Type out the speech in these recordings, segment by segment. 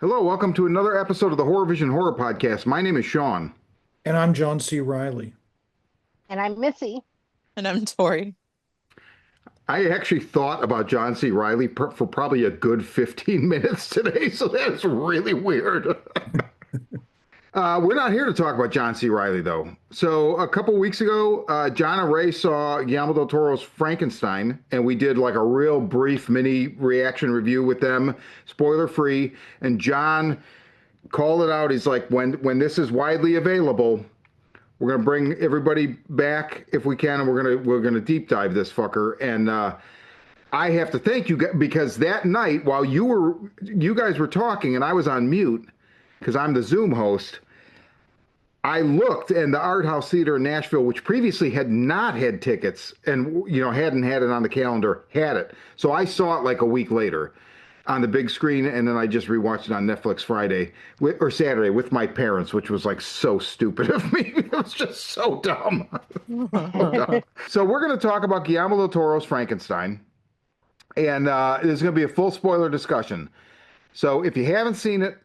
Hello, welcome to another episode of the Horror Vision Horror Podcast. My name is Sean. And I'm John C. Riley. And I'm Missy. And I'm Tori. I actually thought about John C. Riley for probably a good 15 minutes today, so that's really weird. We're not here to talk about John C. Riley, though. So a couple weeks ago, John and Ray saw Guillermo del Toro's Frankenstein, and we did like a real brief mini reaction review with them, spoiler free. And John called it out. He's like, when this is widely available, we're gonna bring everybody back if we can, and we're gonna deep dive this fucker. And I have to thank you because that night while you guys were talking and I was on mute because I'm the Zoom host, I looked and the Art House Theater in Nashville, which previously had not had tickets and hadn't had it on the calendar, had it. So I saw it like a week later on the big screen, and then I just rewatched it on Netflix Friday or Saturday with my parents, which was like so stupid of me. It was just so dumb. So dumb. So we're going to talk about Guillermo del Toro's Frankenstein, and there's going to be a full spoiler discussion. So if you haven't seen it,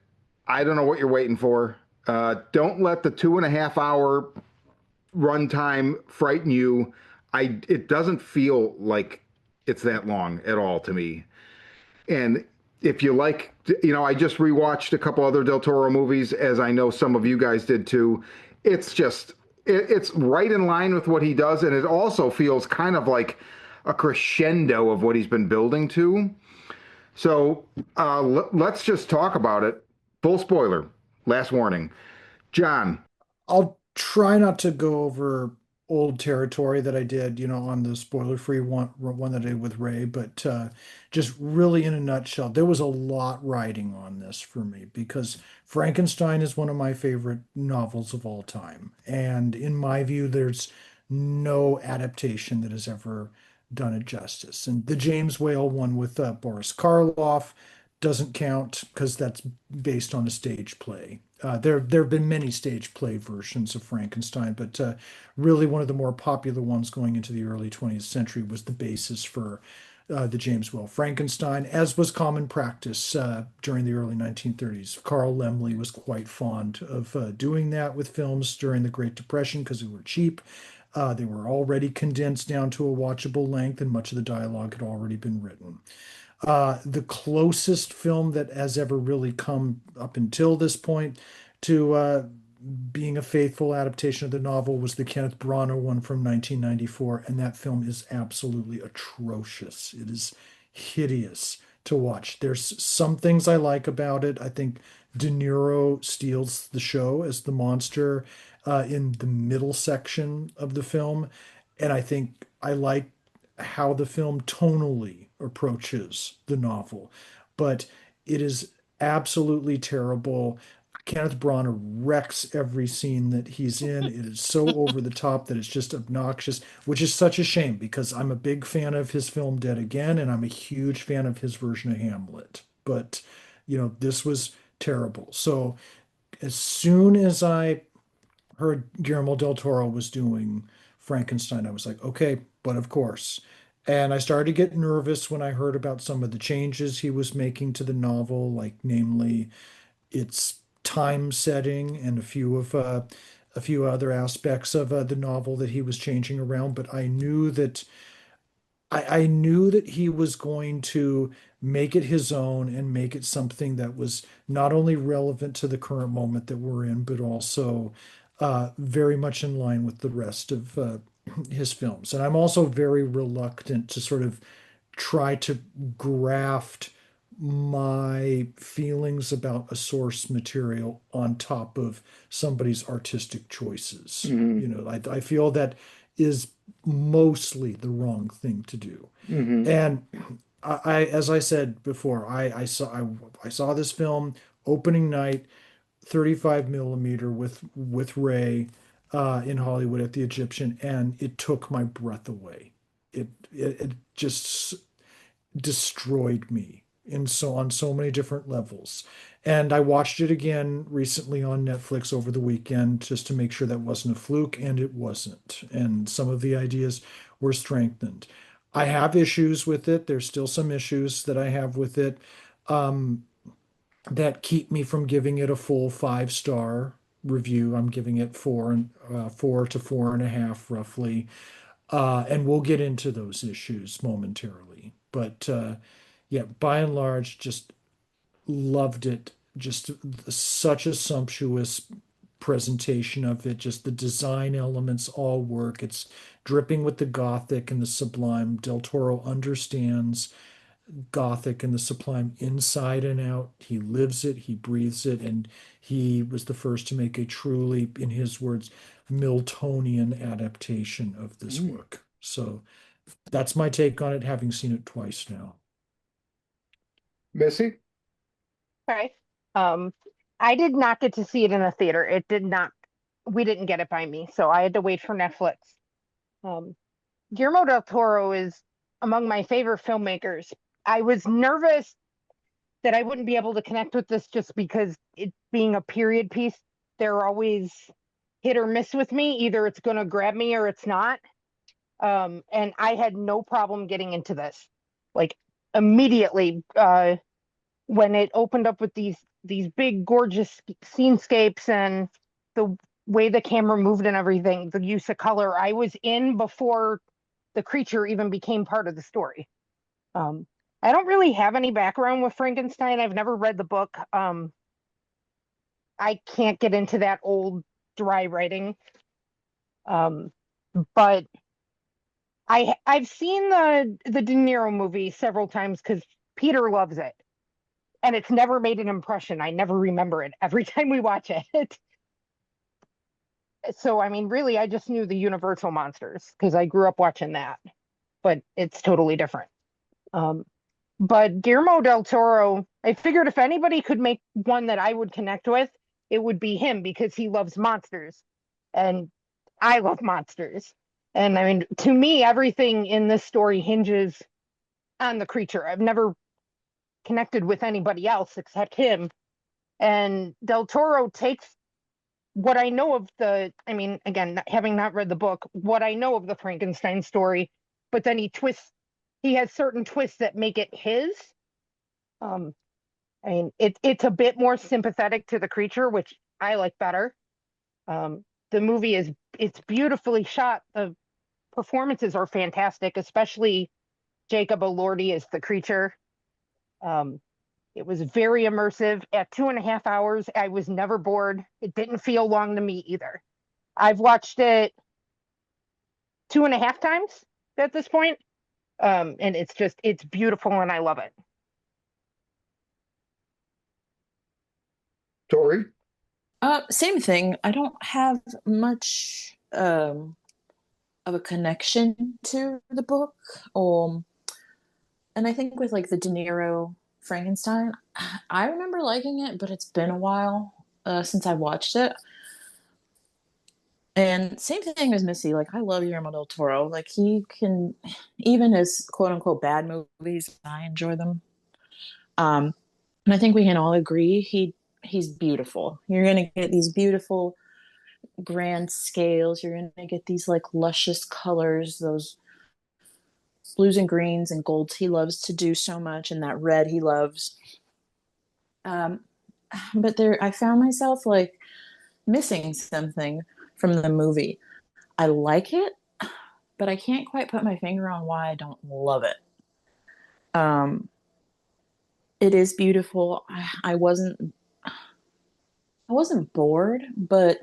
I don't know what you're waiting for. Don't let the 2.5 hour runtime frighten you. It doesn't feel like it's that long at all to me. And if you like, I just rewatched a couple other Del Toro movies, as I know some of you guys did too. It's just, it's right in line with what he does. And it also feels kind of like a crescendo of what he's been building to. So let's just talk about it. Full spoiler, last warning. John. I'll try not to go over old territory that I did, on the spoiler-free one that I did with Ray, but just really in a nutshell, there was a lot riding on this for me because Frankenstein is one of my favorite novels of all time. And in my view, there's no adaptation that has ever done it justice. And the James Whale one with Boris Karloff doesn't count because that's based on a stage play. There have been many stage play versions of Frankenstein, but really one of the more popular ones going into the early 20th century was the basis for the James Whale Frankenstein, as was common practice during the early 1930s. Carl Laemmle was quite fond of doing that with films during the Great Depression because they were cheap. They were already condensed down to a watchable length, and much of the dialogue had already been written. The closest film that has ever really come up until this point to being a faithful adaptation of the novel was the Kenneth Branagh one from 1994, and that film is absolutely atrocious. It is hideous to watch. There's some things I like about it. I think De Niro steals the show as the monster in the middle section of the film, and I think I like how the film tonally approaches the novel, but it is absolutely terrible. Kenneth Branagh wrecks every scene that he's in. It is so over the top that it's just obnoxious, which is such a shame because I'm a big fan of his film Dead Again, and I'm a huge fan of his version of Hamlet. But, this was terrible. So as soon as I heard Guillermo del Toro was doing Frankenstein, I was like, okay, but of course. And I started to get nervous when I heard about some of the changes he was making to the novel, like namely its time setting and a few other aspects of the novel that he was changing around. But I knew that he was going to make it his own and make it something that was not only relevant to the current moment that we're in, but also very much in line with the rest of his films. And I'm also very reluctant to sort of try to graft my feelings about a source material on top of somebody's artistic choices. I feel that is mostly the wrong thing to do. Mm-hmm. And as I said before, I saw this film opening night, 35 millimeter with Ray in Hollywood at the Egyptian, and it took my breath away. It just destroyed me on so many different levels. And I watched it again recently on Netflix over the weekend just to make sure that wasn't a fluke, and it wasn't. And some of the ideas were strengthened. I have issues with it. There's still some issues that I have with it. Um, that keep me from giving it a full 5-star review. I'm giving it 4 to 4.5 roughly. And we'll get into those issues momentarily. But yeah, by and large, just loved it. Just such a sumptuous presentation of it. Just the design elements all work. It's dripping with the Gothic and the sublime. Del Toro understands Gothic and the sublime inside and out. He lives it, he breathes it, and he was the first to make a truly, in his words, Miltonian adaptation of this work. So that's my take on it, having seen it twice now. Missy? Okay. Um, I did not get to see it in a theater. It did not, we didn't get it by me, so I had to wait for Netflix. Um, Guillermo del Toro is among my favorite filmmakers. I was nervous that I wouldn't be able to connect with this just because it being a period piece, they're always hit or miss with me. Either it's going to grab me or it's not. And I had no problem getting into this. Like immediately, when it opened up with these big gorgeous scenescapes and the way the camera moved and everything, the use of color, I was in before the creature even became part of the story. Um, I don't really have any background with Frankenstein. I've never read the book. I can't get into that old dry writing. Um, but I've seen the De Niro movie several times because Peter loves it, and it's never made an impression. I never remember it every time we watch it. So I mean, really, I just knew the Universal monsters because I grew up watching that, but it's totally different. Um, but Guillermo del Toro, I figured if anybody could make one that I would connect with, it would be him because he loves monsters, and I love monsters. And I mean, to me, everything in this story hinges on the creature. I've never connected with anybody else except him. And Del Toro takes what I know of I mean, again, having not read the book, what I know of the Frankenstein story, but then he has certain twists that make it his. Um, I mean, it's a bit more sympathetic to the creature, which I like better. The movie it's beautifully shot. The performances are fantastic, especially Jacob Elordi as the creature. Um, it was very immersive. At 2.5 hours, I was never bored. It didn't feel long to me either. I've watched it 2.5 times at this point. And it's beautiful and I love it. Tori? Same thing. I don't have much of a connection to the book. Um, and I think with like the De Niro Frankenstein, I remember liking it, but it's been a while since I watched it. And same thing as Missy. Like I love Guillermo del Toro. Like he can, even his quote unquote bad movies, I enjoy them. And I think we can all agree he's beautiful. You're gonna get these beautiful grand scales. You're gonna get these like luscious colors, those blues and greens and golds he loves to do so much, and that red he loves. Um, but there, I found myself like missing something from the movie. I like it, but I can't quite put my finger on why I don't love it. Um, it is beautiful. I wasn't bored, but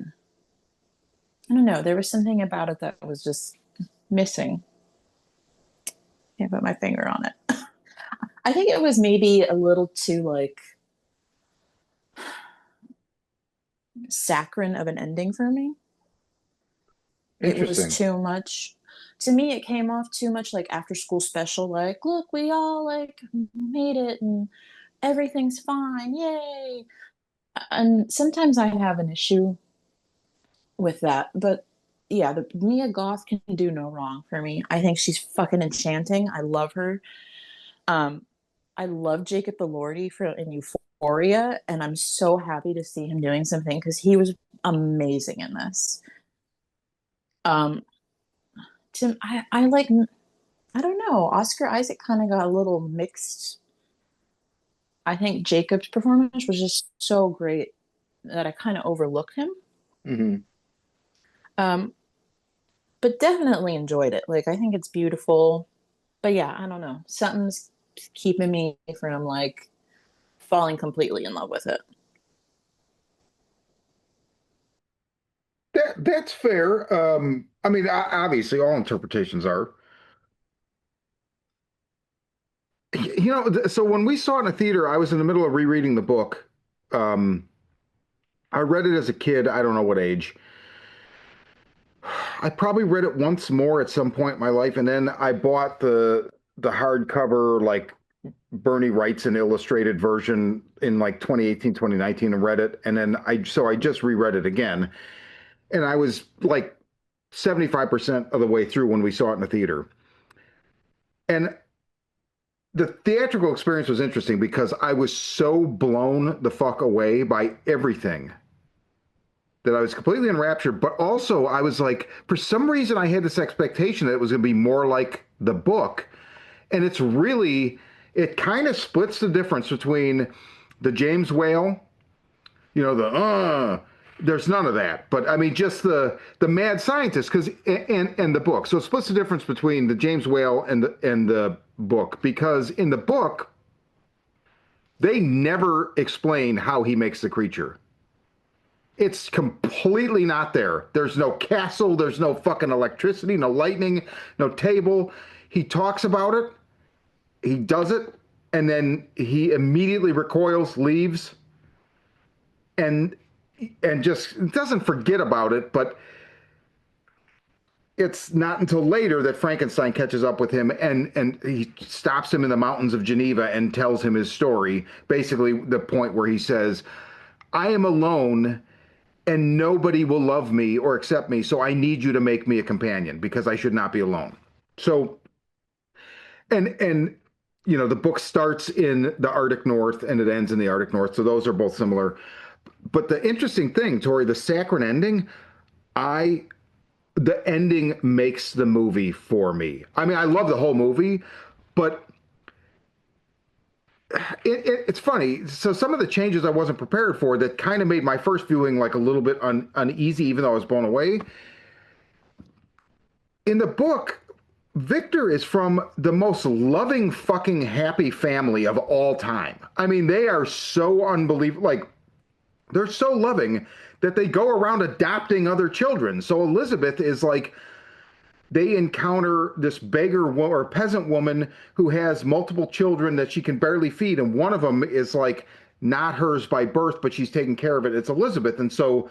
I don't know. There was something about it that was just missing. Can't put my finger on it. I think it was maybe a little too like saccharine of an ending for me. It was Interesting. too much. To me, it came off too much like after school special, like, look, we all like made it and everything's fine. Yay. And sometimes I have an issue with that. But yeah, the Mia Goth can do no wrong for me. I think she's fucking enchanting. I love her. Um, I love Jacob Elordi for in Euphoria, and I'm so happy to see him doing something because he was amazing in this. Um, Tim, I like, I don't know. Oscar Isaac kind of got a little mixed I think Jacob's performance was just so great that I kind of overlooked him. Hmm. Um, but definitely enjoyed it. Like I think it's beautiful. But yeah, I don't know. Something's keeping me from like falling completely in love with it. That's fair. I mean, obviously, all interpretations are. So when we saw it in a theater, I was in the middle of rereading the book. Um, I read it as a kid. I don't know what age. I probably read it once more at some point in my life, and then I bought the hardcover like Bernie Wrightson illustrated version in like 2018, 2019, and read it. And then I just reread it again. And I was like 75% of the way through when we saw it in the theater. And the theatrical experience was interesting because I was so blown the fuck away by everything that I was completely enraptured. But also, I was like, for some reason, I had this expectation that it was going to be more like the book. And it kind of splits the difference between the James Whale, there's none of that. But I mean, just the mad scientist, because and the book. So it splits the difference between the James Whale and the book, because in the book they never explain how he makes the creature. It's completely not there. There's no castle. There's no fucking electricity, no lightning, no table. He talks about it. He does it. And then he immediately recoils, leaves, and just doesn't forget about it. But it's not until later that Frankenstein catches up with him and he stops him in the mountains of Geneva and tells him his story. Basically, the point where he says, I am alone and nobody will love me or accept me, so I need you to make me a companion because I should not be alone. So, and the book starts in the Arctic North and it ends in the Arctic North, so those are both similar. But the interesting thing, Tori, the saccharine ending, I the ending makes the movie for me. I mean, I love the whole movie, but it's funny. So some of the changes I wasn't prepared for that kind of made my first viewing like a little bit uneasy, even though I was blown away. In the book, Victor is from the most loving, fucking happy family of all time. I mean, they are so unbelievable. Like, they're so loving that they go around adopting other children. So Elizabeth is like, they encounter this beggar or peasant woman who has multiple children that she can barely feed. And one of them is like not hers by birth, but she's taking care of it. It's Elizabeth. And so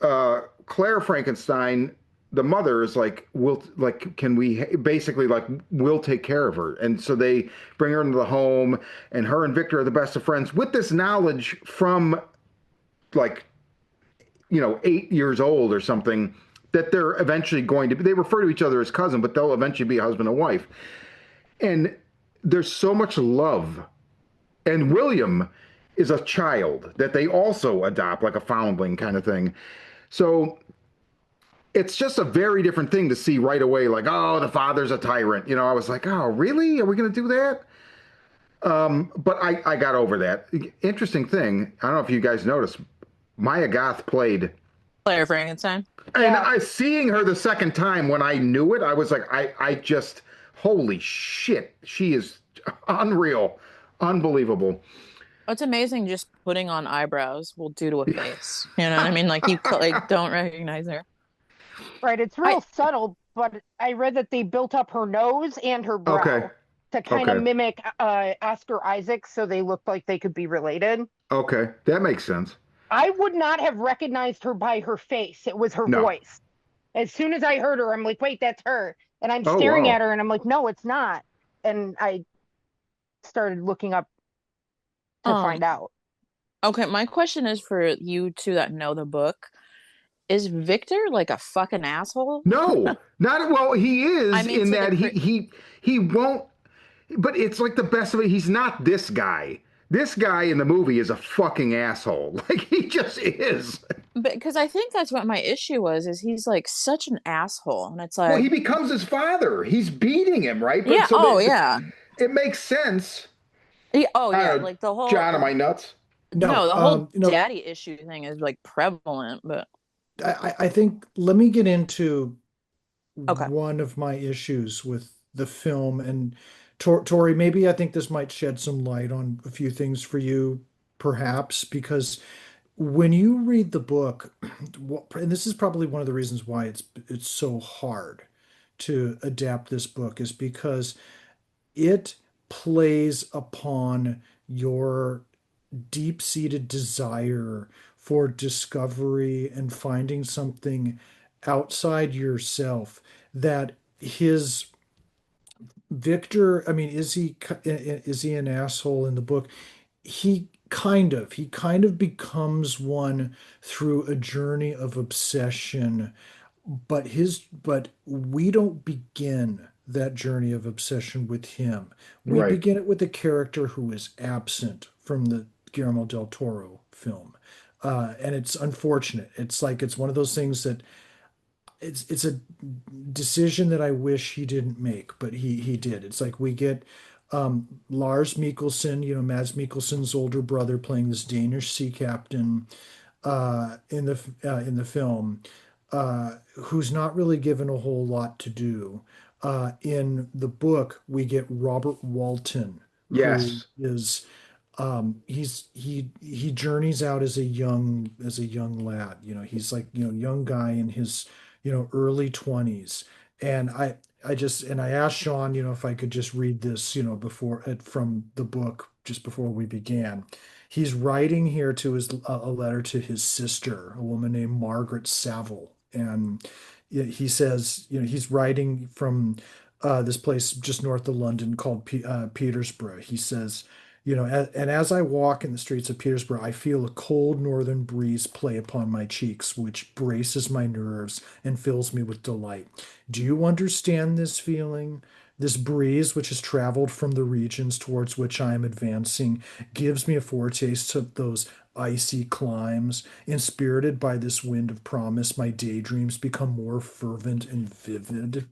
Claire Frankenstein, the mother, is like, can we basically like, we'll take care of her. And so they bring her into the home, and her and Victor are the best of friends with this knowledge from like, 8 years old or something, that they're eventually going to be, they refer to each other as cousin, but they'll eventually be husband and wife. And there's so much love. And William is a child that they also adopt, like a foundling kind of thing. So it's just a very different thing to see right away, like, oh, the father's a tyrant. I was like, oh, really? Are we going to do that? But I got over that. Interesting thing, I don't know if you guys noticed, Maya Goth played. Claire Frankenstein. And Yeah. seeing her the second time when I knew it, I was like, I just, holy shit, she is unreal, unbelievable. It's amazing just putting on eyebrows will do to a face. You know what I mean? Like you like don't recognize her. Right. It's I real subtle, but I read that they built up her nose and her Okay, brow to kind of okay, mimic Oscar Isaac so they looked like they could be related. okay, that makes sense. I would not have recognized her by her face. It was her No. voice. As soon as I heard her, I'm like, wait, that's her. And I'm Oh, staring at wow. her and I'm like, no, it's not. And I started looking up to um find out. okay, my question is for you two that know the book. Is Victor like a fucking asshole? No, not well. He I is mean in to the that cri he won't. But it's like the best of it. He's not this guy. This guy in the movie is a fucking asshole. Like he just is. because I think that's what my issue was, is he's like such an asshole. And it's Well, he like, becomes his father. He's beating him, right? But yeah, so oh that yeah. it makes sense. Yeah, oh I yeah, don't know, like the whole John, am I nuts? no, No, the whole daddy issue thing is like prevalent, but I think let me get into okay. one of my issues with the film. And Tori, maybe I think this might shed some light on a few things for you, perhaps, because when you read the book, and this is probably one of the reasons why it's so hard to adapt this book, is because it plays upon your deep-seated desire for discovery and finding something outside yourself that his Victor, I mean, is he an asshole in the book? He kind of becomes one through a journey of obsession, but we don't begin that journey of obsession with him. We Right, begin it with a character who is absent from the Guillermo del Toro film. And it's unfortunate. It's like it's one of those things that it's a decision that I wish he didn't make, but he did. It's like we get Lars Mikkelsen, Mads Mikkelsen's older brother, playing this Danish sea captain in the film, who's not really given a whole lot to do. In the book, we get Robert Walton, who yes, is he journeys out as a young lad. He's like young guy in his early 20s. And I asked Sean, if I could just read this, before from the book just before we began. He's writing here to his a letter to his sister, a woman named Margaret Saville. And he says, he's writing from this place just north of London called Petersburg. He says, and as I walk in the streets of Petersburg, I feel a cold northern breeze play upon my cheeks, which braces my nerves and fills me with delight. Do you understand this feeling? This breeze, which has traveled from the regions towards which I am advancing, gives me a foretaste of those icy climes. Inspirited by this wind of promise, my daydreams become more fervent and vivid.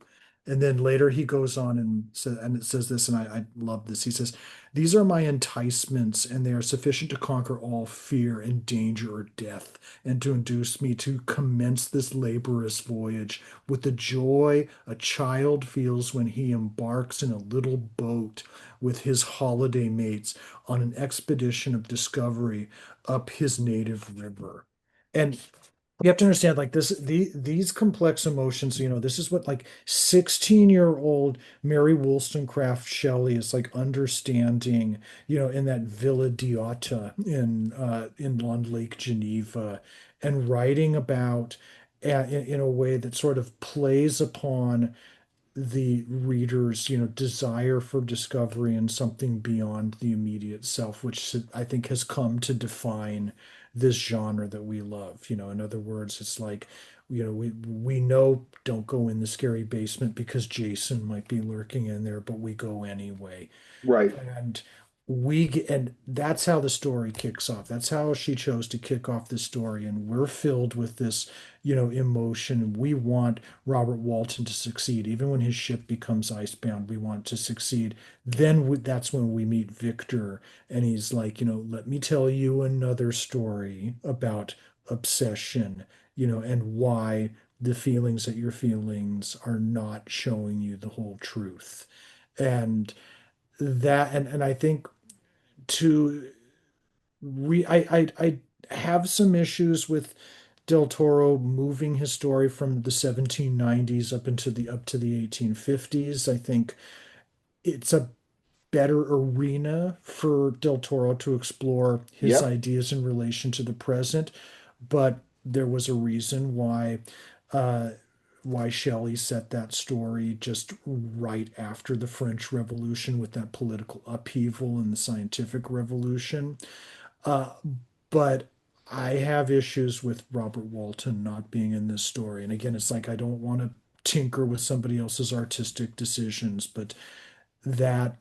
And then later he goes on and it says this, and I love this. He says, "These are my enticements, and they are sufficient to conquer all fear and danger or death, and to induce me to commence this laborious voyage with the joy a child feels when he embarks in a little boat with his holiday mates on an expedition of discovery up his native river." And you have to understand, like these complex emotions, this is what like 16-year-old Mary Wollstonecraft Shelley is like understanding, in that Villa Diotta on Lake Geneva, and writing about in a way that sort of plays upon the reader's desire for discovery and something beyond the immediate self, which I think has come to define this genre that we love. In other words, it's like we know don't go in the scary basement because Jason might be lurking in there, but we go anyway. right, And and that's how the story kicks off. That's how she chose to kick off the story. And we're filled with this, emotion. We want Robert Walton to succeed. Even when his ship becomes icebound, we want to succeed. Then that's when we meet Victor, and he's like, let me tell you another story about obsession, and why the feelings that you're feelings are not showing you the whole truth. And and I think to I have some issues with Del Toro moving his story from the 1790s up to the 1850s. I think it's a better arena for Del Toro to explore his yep, ideas in relation to the present, but there was a reason uh, why Shelley set that story just right after the French Revolution with that political upheaval and the scientific revolution. Uh, but I have issues with Robert Walton not being in this story. And again, it's like I don't want to tinker with somebody else's artistic decisions, but that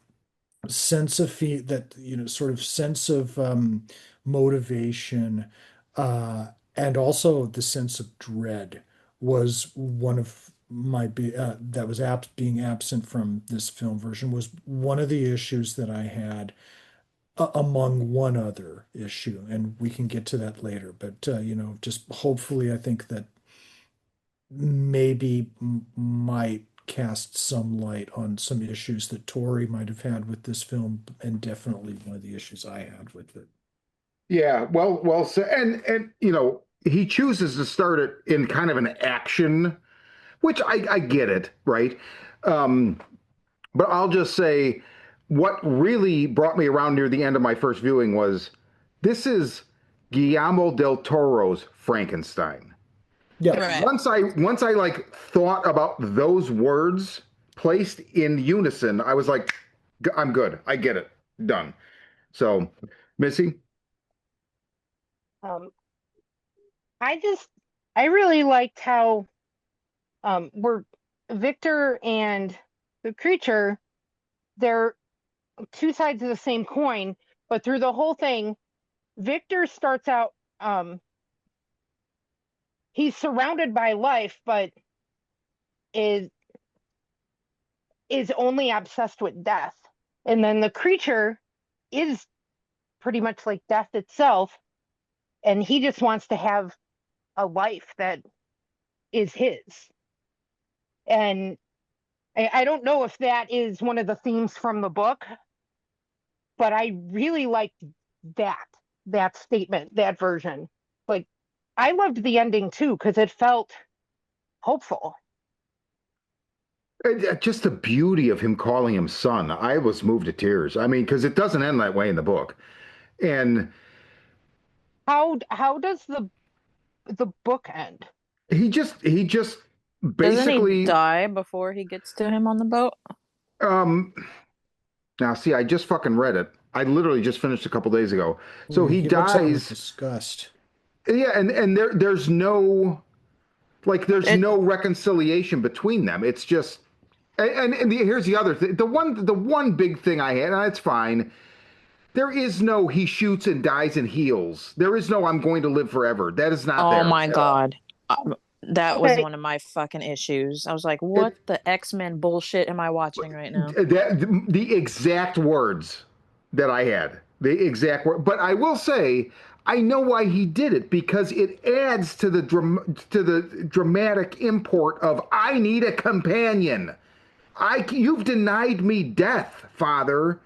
that sort of sense of motivation, uh, and also the sense of dread was one of my that was being absent from this film version was one of the issues that I had among one other issue, and we can get to that later. But just hopefully, I think that maybe might cast some light on some issues that Tori might have had with this film, and definitely one of the issues I had with it. Yeah, well, so, and he chooses to start it in kind of an action, which I get it, right? Um, but I'll just say what really brought me around near the end of my first viewing was this is Guillermo del Toro's Frankenstein. Yeah, And Right. once I like thought about those words placed in unison, I was like, I'm good. I get it. Done. So, Missy, Um, I just I really liked how we're Victor and the creature, they're two sides of the same coin, but through the whole thing, Victor starts out he's surrounded by life, but is is only obsessed with death. And then the creature is pretty much like death itself, and he just wants to have a life that is his. And I don't know if that is one of the themes from the book, but I really liked that that statement, that version. Like I loved the ending too because it felt hopeful. just the beauty of him calling him son, I was moved to tears. I mean, because it doesn't end that way in the book. And How does the book end? he just Doesn't he basically die before he gets to him on the boat? um now see, I just fucking read it. I literally just finished a couple days ago. So he he looks at him with dies. disgust. Yeah, and there's no there's It no reconciliation between them. It's just here's the other thing. The one big thing I had, and it's fine. There is no he shoots and dies and heals. There is no I'm going to live forever. That is not Oh there my at all. God. That was Okay, one of my fucking issues. I was like, It what the X-Men bullshit am I watching right now? the exact words that I had, the exact word. But I will say, I know why he did it because it adds to the dramatic import of I need a companion. You've denied me death, Father.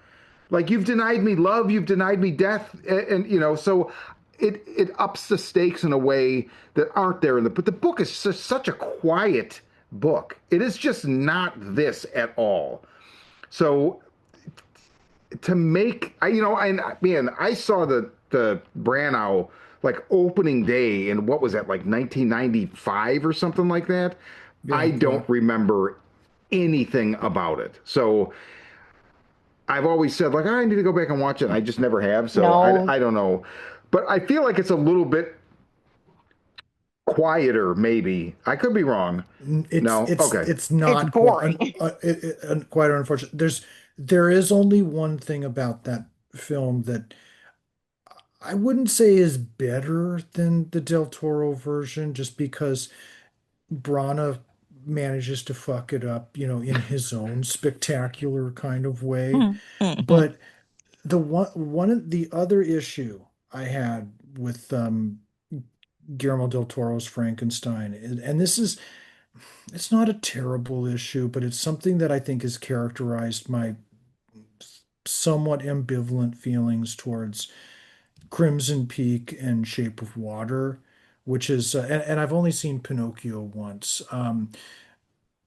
Like you've denied me love, you've denied me death, and so it ups the stakes in a way that aren't there in the. But the book is such a quiet book. It is just not this at all. So to make and man, I saw the Branagh like opening day in what was that like 1995 or something like that. I Yeah. don't remember anything about it. So I've always said like I need to go back and watch it. And I just never have. So no, I don't know, but I feel like it's a little bit quieter. Maybe I could be wrong. It's No, it's okay. it's it's not quite boring. quite unfortunate. There is only one thing about that film that I wouldn't say is better than the Del Toro version, just because Brana manages to fuck it up, in his own spectacular kind of way. But the one of the other issue I had with Guillermo del Toro's Frankenstein, and this is it's not a terrible issue, but it's something that I think has characterized my somewhat ambivalent feelings towards Crimson Peak and Shape of Water, which is, and I've only seen Pinocchio once,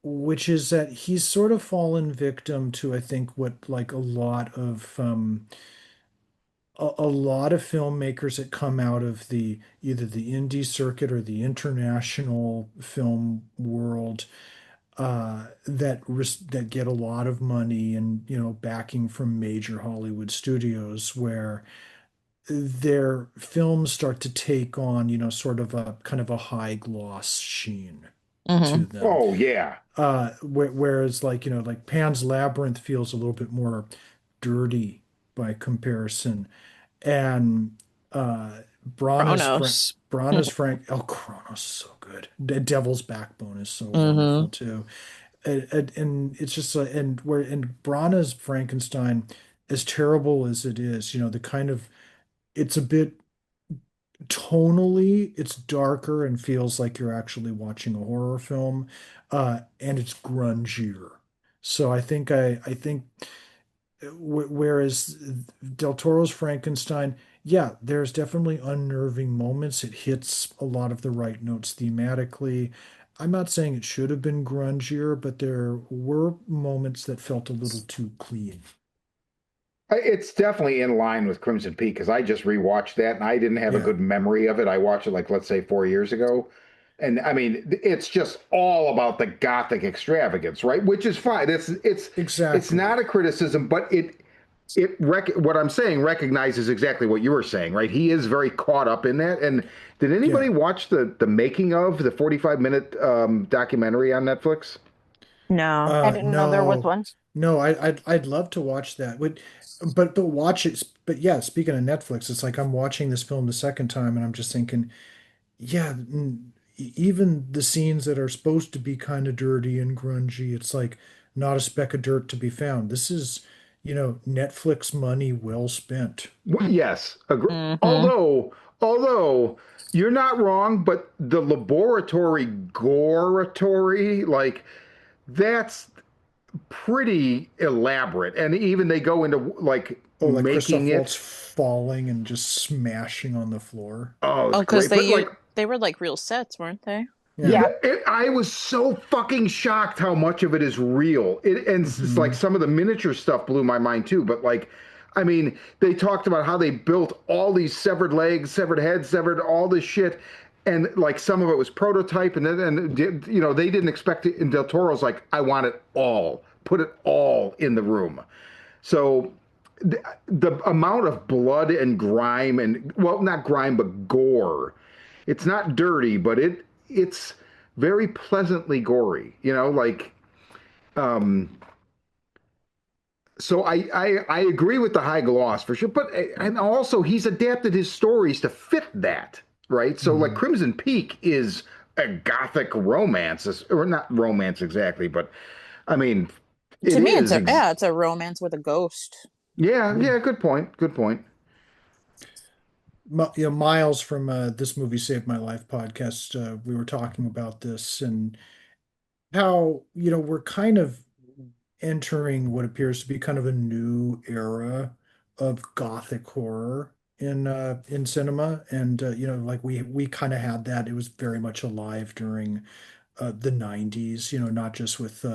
which is that he's sort of fallen victim to, I think, what like a lot of filmmakers that come out of the either the indie circuit or the international film world that get a lot of money and backing from major Hollywood studios, where their films start to take on sort of a kind of a high gloss sheen to Hmm. them. Oh yeah. Whereas like like Pan's Labyrinth feels a little bit more dirty by comparison, and Kronos. Brana's Frank oh Kronos is so good. Devil's Backbone is so wonderful Hmm. too. And it's just and Brana's Frankenstein as terrible as it is, the kind of it's a bit tonally, it's darker and feels like you're actually watching a horror film, and it's grungier. So I think whereas Del Toro's Frankenstein, yeah, there's definitely unnerving moments. It hits a lot of the right notes thematically. I'm not saying it should have been grungier, but there were moments that felt a little too clean. It's definitely in line with Crimson Peak because I just rewatched that and I didn't have a Yeah, good memory of it. I watched it like let's say 4 years ago. And I mean, it's just all about the gothic extravagance, right? Which is fine. It's exactly. not a criticism, but what I'm saying recognizes exactly what you were saying, right? He is very caught up in that. And did anybody Yeah. watch the making of the 45-minute documentary on Netflix? No. I didn't know there was No, one. no, I'd love to watch that. But watch it. But yeah, speaking of Netflix, it's like I'm watching this film the second time, and I'm just thinking, yeah, even the scenes that are supposed to be kind of dirty and grungy, it's like not a speck of dirt to be found. This is, Netflix money well spent. Yes, Hmm. although you're not wrong, but the laboratory goratory, like that's pretty elaborate, and even they go into like Oh, like making Christoph it. Waltz falling and just smashing on the floor. Oh, it's Oh, because great, but like they were like real sets, weren't they? Yeah. Yeah. I was so fucking shocked how much of it is real. And it's like Hmm. some of the miniature stuff blew my mind too. But like, I mean, they talked about how they built all these severed legs, severed heads, severed all this shit. And like some of it was prototype, and they didn't expect it. And Del Toro's like, I want it all, put it all in the room. So the amount of blood and grime and well, not grime, but gore. It's not dirty, but it's very pleasantly gory. Like um. So I agree with the high gloss for sure, but and also he's adapted his stories to fit that, right? So like Hmm. Crimson Peak is a gothic romance, or not romance exactly, but I mean To it me, is. it's a romance with a ghost. Yeah, Yeah. yeah, good point. Good point. Miles from This Movie Saved My Life podcast, we were talking about this and how, we're kind of entering what appears to be kind of a new era of gothic horror in cinema. And like we kind of had that. It was very much alive during the 90s, not just with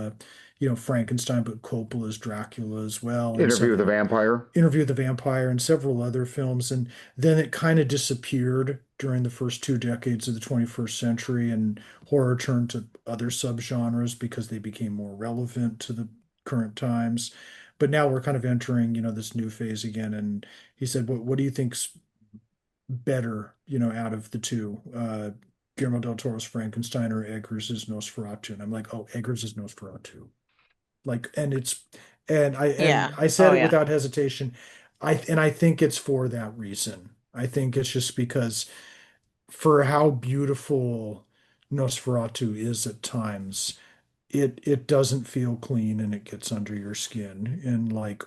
Frankenstein, but Coppola's Dracula as well, and Interview with the several Vampire. Interview with the Vampire and several other films. And then it kind of disappeared during the first 2 decades of the 21st century, and horror turned to other subgenres because they became more relevant to the current times. But now we're kind of entering, this new phase again. And he said, what do you think's better, out of the two? Guillermo del Toro's Frankenstein or Eggers' Nosferatu? And I'm like, oh, Eggers' Nosferatu. Like, and Yeah. I Oh, said it yeah. without hesitation. I think it's for that reason. I think it's just because for how beautiful Nosferatu is at times, it doesn't feel clean and it gets under your skin in like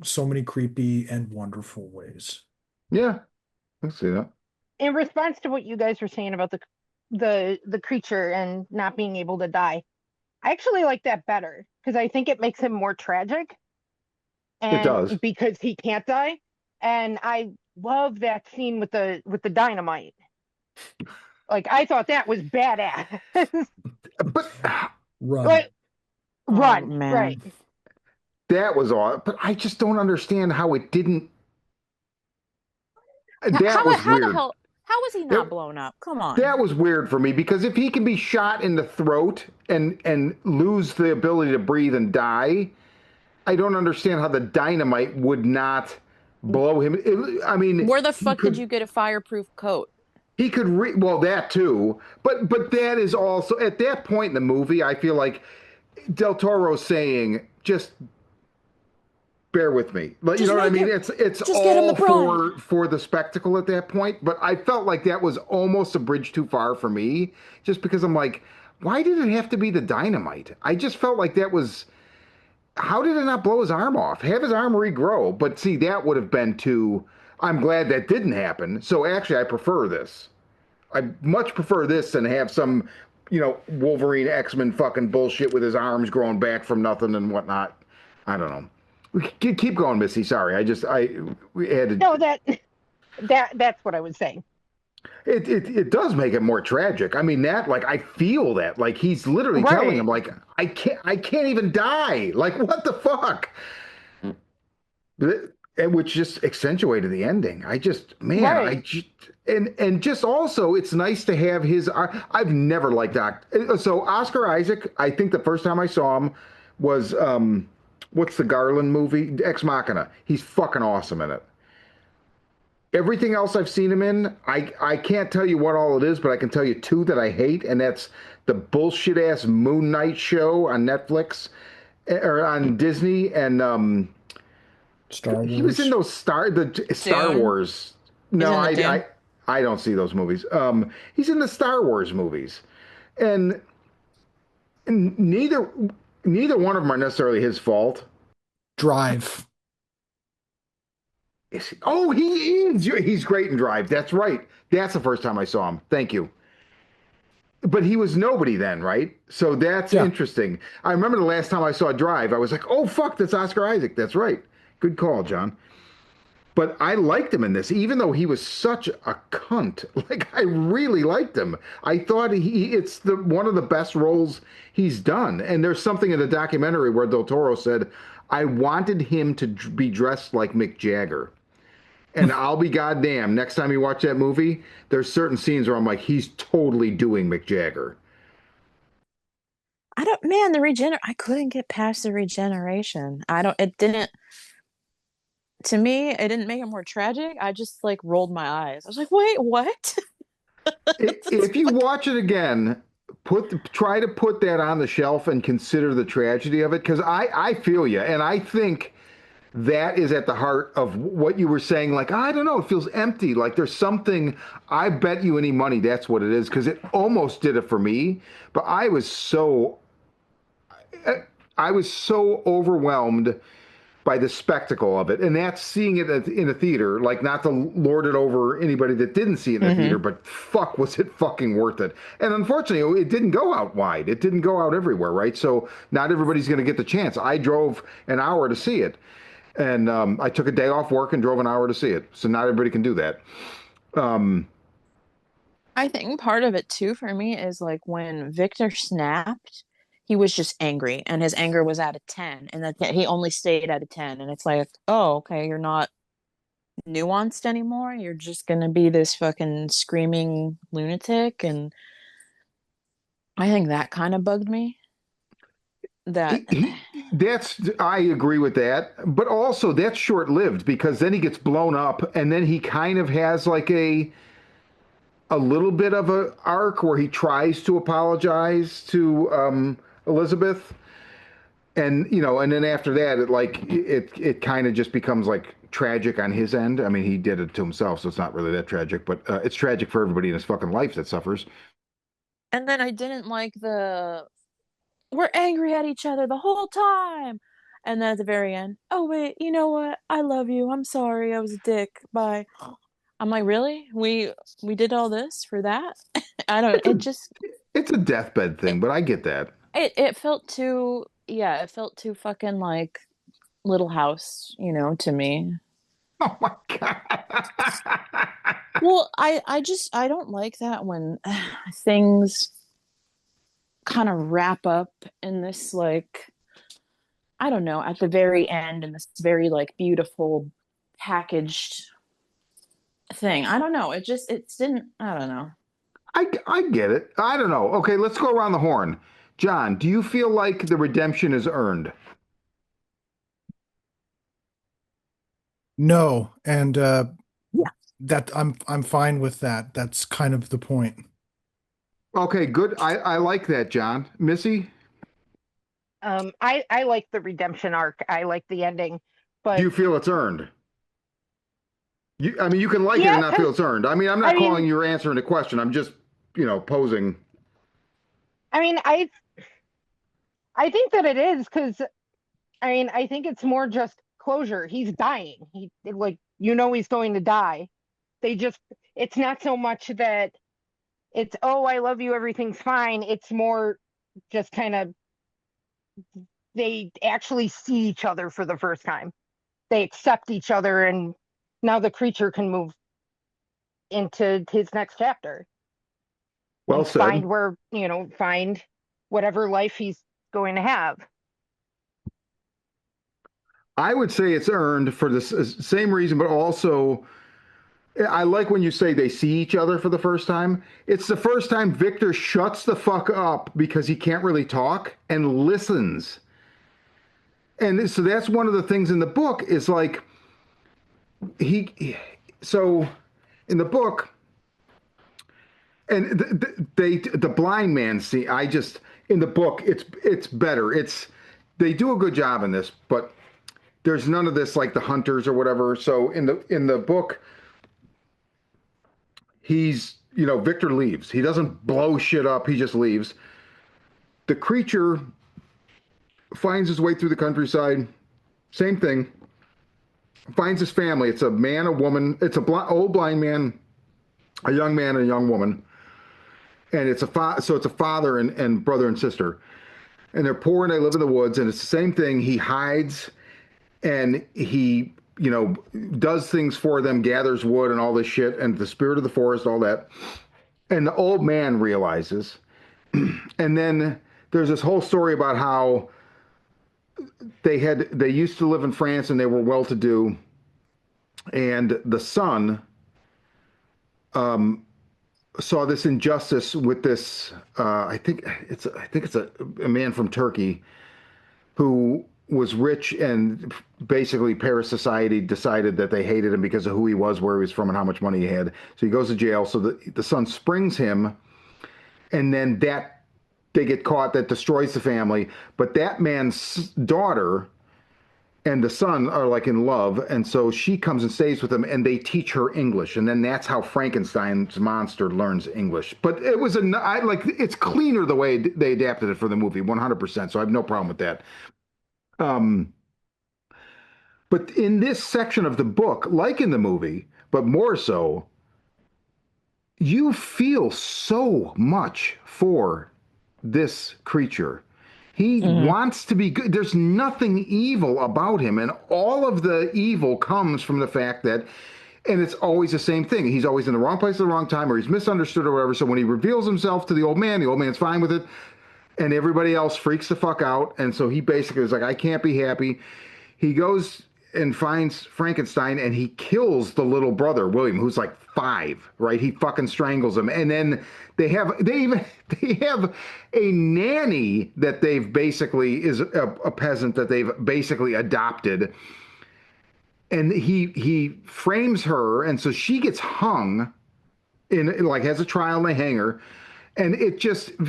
so many creepy and wonderful ways. Yeah, I see that. In response to what you guys were saying about the creature and not being able to die, I actually like that better because I think it makes him more tragic It and does. because he can't die. And I love that scene with the dynamite. Like I thought that was badass. But Run. Like Oh, run, right. man. that was all. But I just don't understand how it didn't. That was How the weird. hell how was he That not blown up? Come on. that was weird for me because if he can be shot in the throat and lose the ability to breathe and die, I don't understand how the dynamite would not blow him. I mean, Where the he fuck did could you get a fireproof coat? well that too, but that is also at that point in the movie. I feel like Del Toro's saying just bear with me. But you Just know what I make mean? it It's just get him the all bride. for the spectacle at that point. But I felt like that was almost a bridge too far for me, just because I'm like, why did it have to be the dynamite? I just felt like that was how did it not blow his arm off? Have his arm regrow. But see, that would have been too. I'm glad that didn't happen. So actually, I prefer this. I much prefer this than have some, Wolverine X-Men fucking bullshit with his arms growing back from nothing and whatnot. I don't know. Keep going, Missy. Sorry, we had to. No, that's what I was saying. It does make it more tragic. I mean, that like I feel that like he's literally telling him Right. like I can't even die. Like what the fuck? And which just accentuated the ending. I just man, I Right. just and just also it's nice to have his. I've never liked Doc. So Oscar Isaac. I think the first time I saw him was what's the Garland movie? Ex Machina. He's fucking awesome in it. Everything else I've seen him in, I can't tell you what all it is, but I can tell you two that I hate, and that's the bullshit ass Moon Knight show on Netflix or on Disney, and Star he was in Wars. those Star Dune. Wars. He's No, in the Dune. I don't see those movies. He's in the Star Wars movies, and, and neither one of them are necessarily his fault. Drive. Oh, he is. He's great in Drive. That's right. That's the first time I saw him. Thank you. But he was nobody then, right? So that's Yeah. interesting. I remember the last time I saw Drive, I was like, oh, fuck, that's Oscar Isaac. That's right. Good call, John. But I liked him in this, even though he was such a cunt. Like, I really liked him. I thought it's one of the best roles he's done. And there's something in the documentary where Del Toro said, I wanted him to be dressed like Mick Jagger. And I'll be goddamn, next time you watch that movie, there's certain scenes where I'm like, he's totally doing Mick Jagger. I don't, man, I couldn't get past the regeneration. It didn't, to me, it didn't make it more tragic. I just like rolled my eyes. I was like, wait, what? If you watch it again, try to put that on the shelf and consider the tragedy of it, because I feel you, and I think that is at the heart of what you were saying. Like, I don't know, it feels empty. Like there's something. I bet you any money that's what it is, because it almost did it for me. But I was so overwhelmed by the spectacle of it, and that's seeing it in a theater. Like, not to lord it over anybody that didn't see it in the theater, Hmm. but fuck, was it fucking worth it? And unfortunately, it didn't go out wide. It didn't go out everywhere, right? So not everybody's going to get the chance. I drove an hour to see it, and I took a day off work and drove an hour to see it. So not everybody can do that. Um, I think part of it too for me is like when Victor snapped, he was just angry and his anger was at a 10 and that he only stayed at a 10. And it's like, oh, okay, you're not nuanced anymore. You're just gonna be this fucking screaming lunatic. And I think that kind of bugged me. That that's I agree with that, but also that's short lived because then he gets blown up, and then he kind of has like a little bit of a arc where he tries to apologize to Elizabeth, and and then after that, it kind of just becomes like tragic on his end. I mean, he did it to himself, so it's not really that tragic, but it's tragic for everybody in his fucking life that suffers. and then I didn't like the we're angry at each other the whole time. And then at the very end, oh wait, you know what? I love you. I'm sorry. I was a dick. Bye. I'm like, really? We did all this for that? I don't It's it a just it's a deathbed it thing, but I get that. it felt too yeah, it felt too fucking like Little House, to me. Oh my god. Well, I don't like that when things kind of wrap up in this like I don't know, at the very end in this very like beautiful packaged thing. I don't know. It didn't I don't know. I get it. I don't know. Okay, let's go around the horn. John, do you feel like the redemption is earned? No, and Yeah. that I'm fine with that. That's kind of the point. Okay, good. I like that, John. Missy, I like the redemption arc. I like the ending, do but you feel it's earned? I mean, you can like it and yeah, not feel because it's earned. I mean, I'm I not calling mean, your answer into question. I'm just, posing. I mean, I think that it is because I mean, I think it's more just closure. He's dying. He's going to die. They just, it's not so much that it's, oh, I love you, everything's fine. It's more just kind of, they actually see each other for the first time. They accept each other, and now the creature can move into his next chapter Well and said. find whatever life he's going to have. I would say it's earned for the same reason, but also I like when you say they see each other for the first time. It's the first time Victor shuts the fuck up because he can't really talk and listens. And so that's one of the things in the book is like so in the book, and the blind man scene, in the book it's better. They do a good job in this, but there's none of this like the hunters or whatever. So in the book, Victor leaves. He doesn't blow shit up. He just leaves. The creature finds his way through the countryside. Same thing. Finds his family. It's a man, a woman. It's a old blind man, a young man, and a young woman. And it's a father and brother and sister. And they're poor and they live in the woods. And it's the same thing. He hides and he, does things for them, gathers wood and all this shit, and the spirit of the forest, all that. And the old man realizes. And then there's this whole story about how they used to live in France and they were well-to-do. And the son saw this injustice with this, I think it's a man from Turkey who was rich, and basically Paris society decided that they hated him because of who he was, where he was from, and how much money he had. So he goes to jail. So the son springs him, and then they get caught. That destroys the family. But that man's daughter and the son are like in love, and so she comes and stays with him, and they teach her English, and then that's how Frankenstein's monster learns English. But it was it's cleaner the way they adapted it for the movie, 100%. So I have no problem with that. But in this section of the book, like in the movie, but more so, you feel so much for this creature. He wants to be good. There's nothing evil about him. And all of the evil comes from the fact that, and it's always the same thing. He's always in the wrong place at the wrong time, or he's misunderstood or whatever. So when he reveals himself to the old man's fine with it. And everybody else freaks the fuck out. And so he basically is like, I can't be happy. He goes and finds Frankenstein and he kills the little brother, William, who's like 5, right? He fucking strangles him. And then they have a nanny that they've basically is a peasant that they've basically adopted. And he frames her. And so she gets hung has a trial and they hang her. And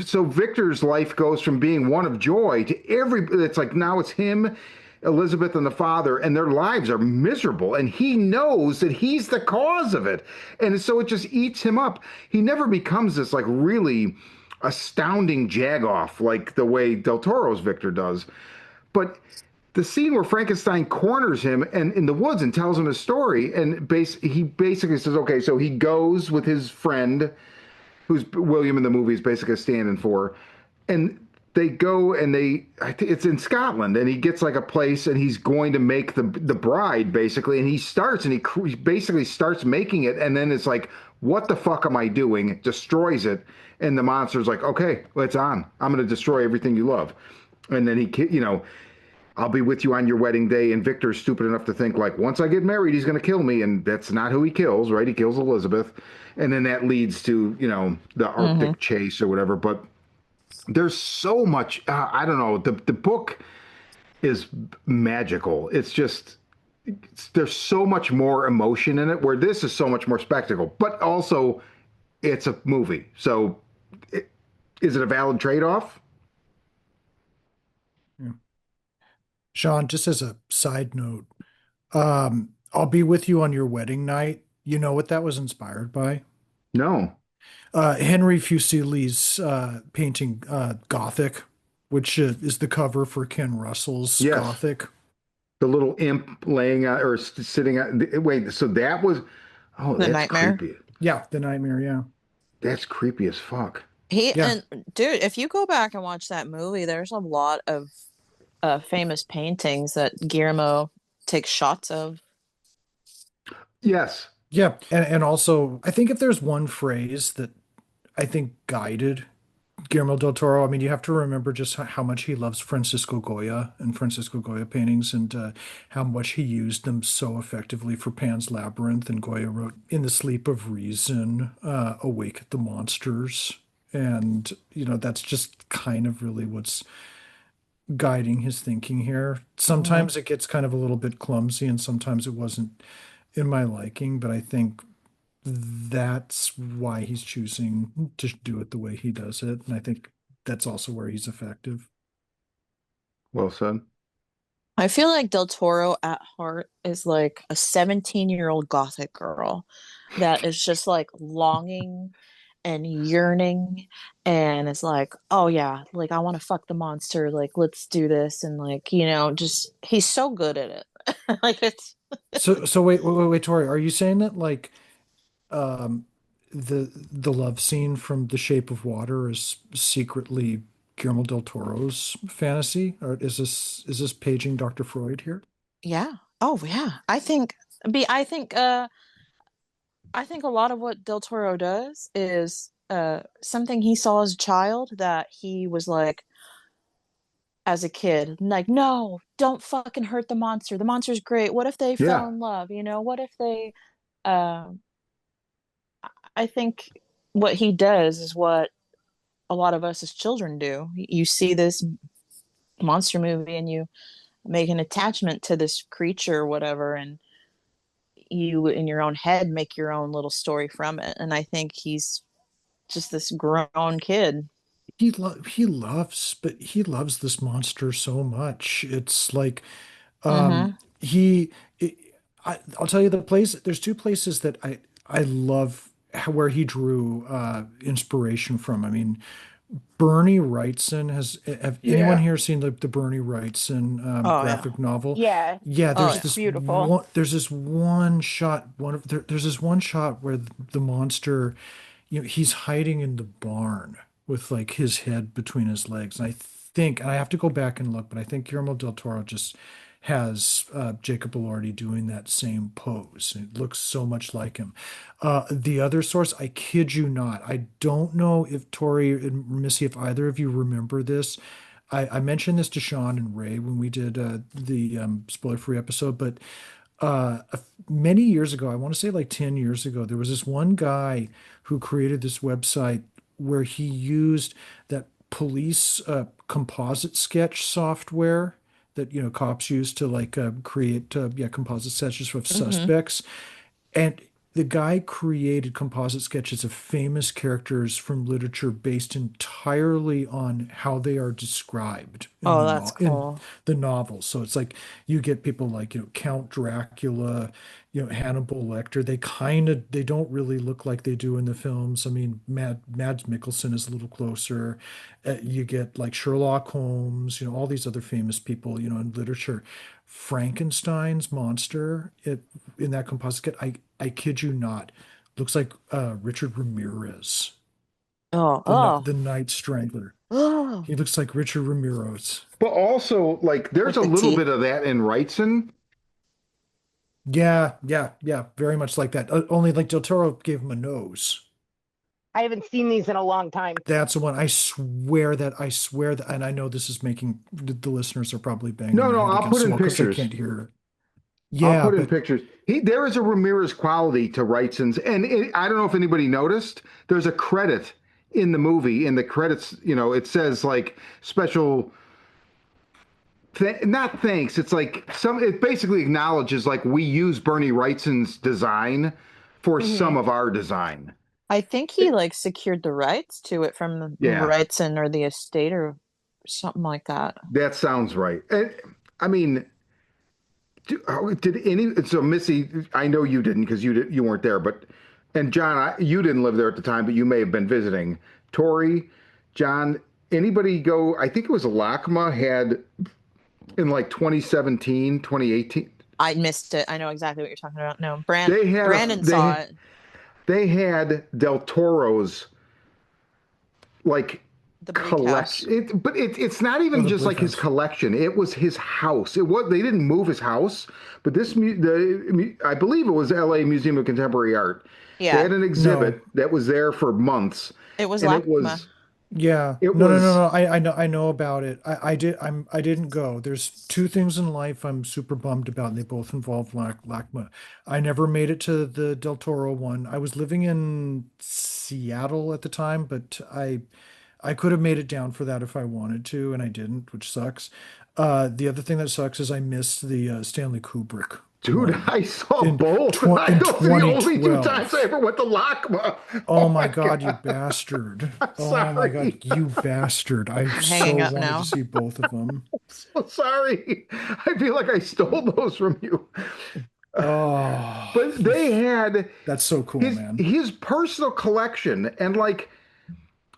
so Victor's life goes from being one of joy to it's like now it's him, Elizabeth, and the father, and their lives are miserable. And he knows that he's the cause of it. And so it just eats him up. He never becomes this like really astounding jagoff like the way Del Toro's Victor does. But the scene where Frankenstein corners him and in the woods and tells him his story, and he basically says, okay, so he goes with his friend, who's William in the movie is basically standing for. And they go and it's in Scotland, and he gets like a place and he's going to make the bride basically. And he basically starts making it. And then it's like, what the fuck am I doing? Destroys it. And the monster's like, okay, well, it's on. I'm going to destroy everything you love. And then I'll be with you on your wedding day. And Victor's stupid enough to think like, once I get married, he's going to kill me. And that's not who he kills, right? He kills Elizabeth. And then that leads to, the Arctic chase or whatever. But there's so much, I don't know. The book is magical. It's just, there's so much more emotion in it, where this is so much more spectacle. But also, it's a movie. So is it a valid trade-off? Yeah. Sean, just as a side note, I'll be with you on your wedding night. You know what that was inspired by? No. Henry Fuseli's painting Gothic which is the cover for Ken Russell's Yes, Gothic. the little imp laying on or sitting on. Wait, so that was. Oh, The that's Nightmare. creepy. Yeah, the Nightmare. Yeah, That's creepy as fuck. He yeah. and dude, if you go back and watch that movie, there's a lot of famous paintings that Guillermo takes shots of. Yes. Yeah, and also I think if there's one phrase that I think guided Guillermo del Toro, I mean, you have to remember just how much he loves Francisco Goya and Francisco Goya paintings, and how much he used them so effectively for Pan's Labyrinth. And Goya wrote In the Sleep of Reason, Awake at the Monsters. And, that's just kind of really what's guiding his thinking here. Mhm. Sometimes it gets kind of a little bit clumsy, and sometimes it wasn't in my liking, but I think that's why he's choosing to do it the way he does it. And I think that's also where he's effective. Well said. I feel like Del Toro at heart is like a 17-year-old gothic girl that is just like longing and yearning and is like, oh yeah, like I want to fuck the monster, like let's do this. And like, just he's so good at it. Like it's So wait, Tori, are you saying that like um the love scene from The Shape of Water is secretly Guillermo del Toro's fantasy? Or is this paging Dr. Freud here? yeah. Oh yeah. I think a lot of what Del Toro does is something he saw as a child that he was like as a kid, like, no, don't fucking hurt the monster. The monster's great. What if they fell Yeah. in love? What if they uh I think what he does is what a lot of us as children do. You see this monster movie and you make an attachment to this creature or whatever, and you in your own head make your own little story from it. And I think he's just this grown kid. He loves this monster so much. It's like Mm-hmm. he it, I'll tell you there's two places that I love where he drew inspiration from. I mean, Bernie Wrightson have anyone Yeah. here seen the Bernie Wrightson Oh yeah. graphic novel? Yeah, Yeah, Oh there's yeah. it's this beautiful. one there's this one shot there's this one shot where the monster, he's hiding in the barn with like his head between his legs. And I have to go back and look, but I think Guillermo del Toro just has Jacob Elordi doing that same pose. It looks so much like him. The other source, I kid you not, I don't know if Tori and Missy, if either of you remember this. I mentioned this to Sean and Ray when we did the spoiler-free episode, but many years ago, I want to say like 10 years ago, there was this one guy who created this website where he used that police composite sketch software that cops use to like create composite sketches of Mm-hmm. suspects. And the guy created composite sketches of famous characters from literature based entirely on how they are described in Oh, the that's in cool. the novels. So it's like you get people like, Count Dracula, Hannibal Lecter. They don't really look like they do in the films. I mean, Mads Mikkelsen is a little closer. You get like Sherlock Holmes, all these other famous people, in literature. Frankenstein's monster in that composite kit, I kid you not, looks like Richard Ramirez, Oh, the oh, Night Strangler. oh, He looks like Richard Ramirez. But also, like, there's with a the little teeth. bit of that in Wrightson. Yeah, yeah, yeah, very much like that. Only like Del Toro gave him a nose. I haven't seen these in a long time. That's the one. I swear that, and I know this is making the listeners are probably banging No, their no, head I'll put against the in wall because they pictures. can't hear it. I'll Yeah, put in but pictures. There is a Ramirez quality to Wrightson's, and I don't know if anybody noticed. There's a credit in the movie. In the credits, it says like special. Not thanks. It's like it basically acknowledges like we use Bernie Wrightson's design for Hmm. some of our design. I think he like secured the rights to it from the Yeah, Wrightson or the estate or something like that. that sounds right. And I mean, did any? So Missy, I know you didn't because you weren't there, but and John, you didn't live there at the time, but you may have been visiting. Tori, John, anybody go? I think it was LACMA had in like 2017, 2018. I missed it. I know exactly what you're talking about. No, They had Brandon saw it. they had Del Toro's like The bleak house. collection. But it's not Oh, even the just Bleak like his House. collection. It was his house. It was they didn't move his house, but I believe it was L.A. Museum of Contemporary Art. They Yeah, had an No. exhibit that was there for months, it was and LACMA. Yeah. it No, no, no, was no. I know about it. I didn't go. There's two things in life I'm super bummed about, and they both involve LACMA. I never made it to the Del Toro one. I was living in Seattle at the time, but I could have made it down for that if I wanted to, and I didn't, which sucks. The other thing that sucks is I missed the Stanley Kubrick Dude, one I saw in both. in Those are the only two times I 2012. ever went to LACMA. Oh Oh my my God, you God. bastard. I'm Oh my God, sorry. you bastard. I I'm so hanging up wanted to now. see both of them. So sorry. I feel like I stole those from you. Oh, But they had that's so cool, man. his personal collection, and like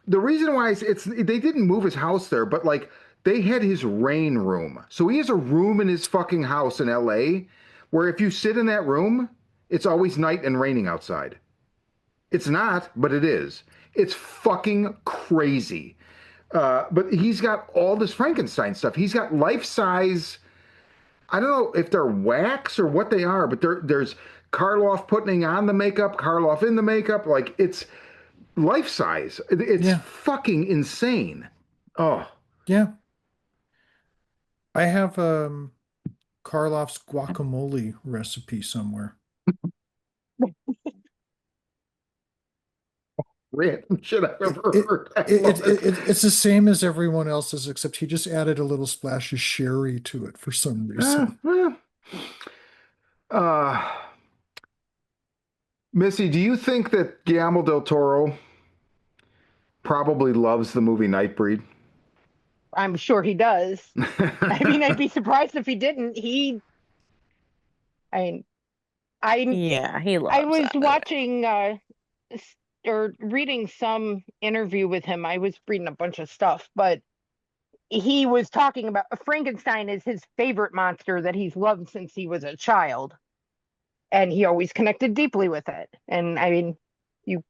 the reason why it's they didn't move his house there, but like they had his rain room. So he has a room in his fucking house in LA where if you sit in that room, it's always night and raining outside. It's not, but it is. It's fucking crazy. But he's got all this Frankenstein stuff. He's got life size. I don't know if they're wax or what they are, but there's Karloff putting on the makeup, Karloff in the makeup. Like it's life size. It's Yeah, fucking insane. Oh, yeah. I have Karloff's guacamole recipe somewhere. random shit I've It, ever it, heard. I it, love it, it. it, it's the same as everyone else's, except he just added a little splash of sherry to it for some reason. Well, uh, Missy, do you think that Guillermo del Toro probably loves the movie Nightbreed? I'm sure he does. I mean, I'd be surprised if he didn't. I, I, Yeah, he I loves was that movie. watching or reading some interview with him. I was reading a bunch of stuff, but he was talking about Frankenstein is his favorite monster that he's loved since he was a child, and he always connected deeply with it. And I mean, you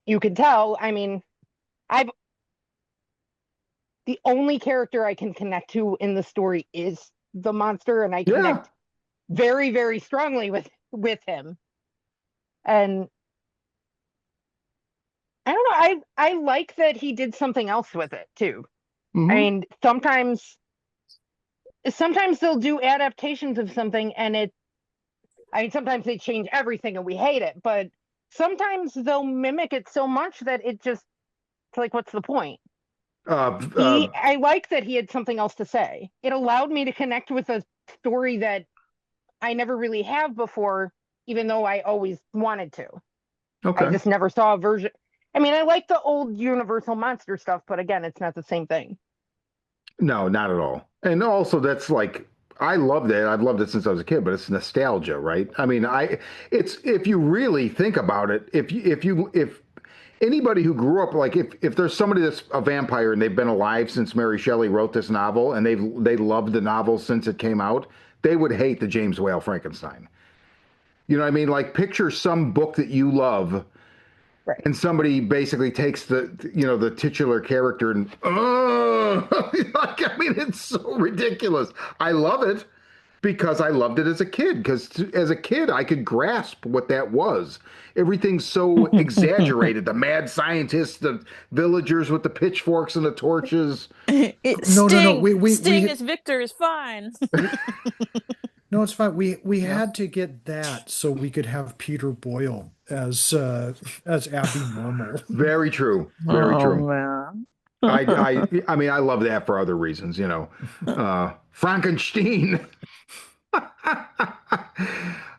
you can tell. I mean, I've the only character I can connect to in the story is the monster, and I Yeah. connect very, very strongly with him. And I don't know, I like that he did something else with it too. I Hmm. mean, sometimes they'll do adaptations of something and I mean sometimes they change everything and we hate it, but sometimes they'll mimic it so much that it's like what's the point? Uh, uh, I like that he had something else to say. It allowed me to connect with a story that I never really have before, even though I always wanted to. I okay. just never saw a version. I mean, I like the old Universal monster stuff, but again, it's not the same thing. No, not at all. And also, that's like I loved it. I've loved it since I was a kid, but it's nostalgia, right? I mean, it's if you really think about it, if anybody who grew up like if there's somebody that's a vampire and they've been alive since Mary Shelley wrote this novel and they loved the novel since it came out, they would hate the James Whale Frankenstein. You know what I mean? Like picture some book that you love Right. and somebody basically takes the titular character and like, I mean it's so ridiculous. I love it because I loved it as a kid because as a kid I could grasp what that was. Everything's so exaggerated. The mad scientists, the villagers with the pitchforks and the torches. No, no, no. Sting as Victor is fine. No, it's fine. We Yeah. had to get that so we could have Peter Boyle as Abby Normal. Very true. Very Oh true. man. I mean I love that for other reasons, you know. Frankenstein.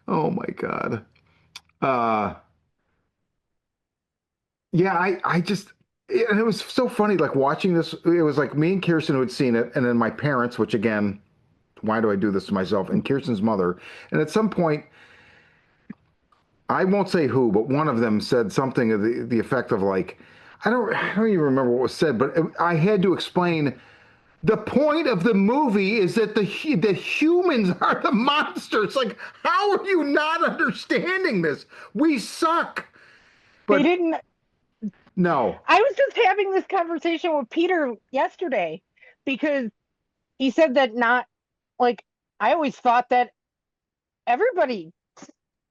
Oh my God. Uh yeah, I just and it was so funny like watching this. It was like me and Kirsten who had seen it, and then my parents, which again, why do I do this to myself? And Kirsten's mother. And at some point, I won't say who, but one of them said something of the effect of like, I don't even remember what was said, but I had to explain the point of the movie is that the humans are the monsters. Like, how are you not understanding this? We suck. They But didn't. no, I was just having this conversation with Peter yesterday because he said that not like I always thought that everybody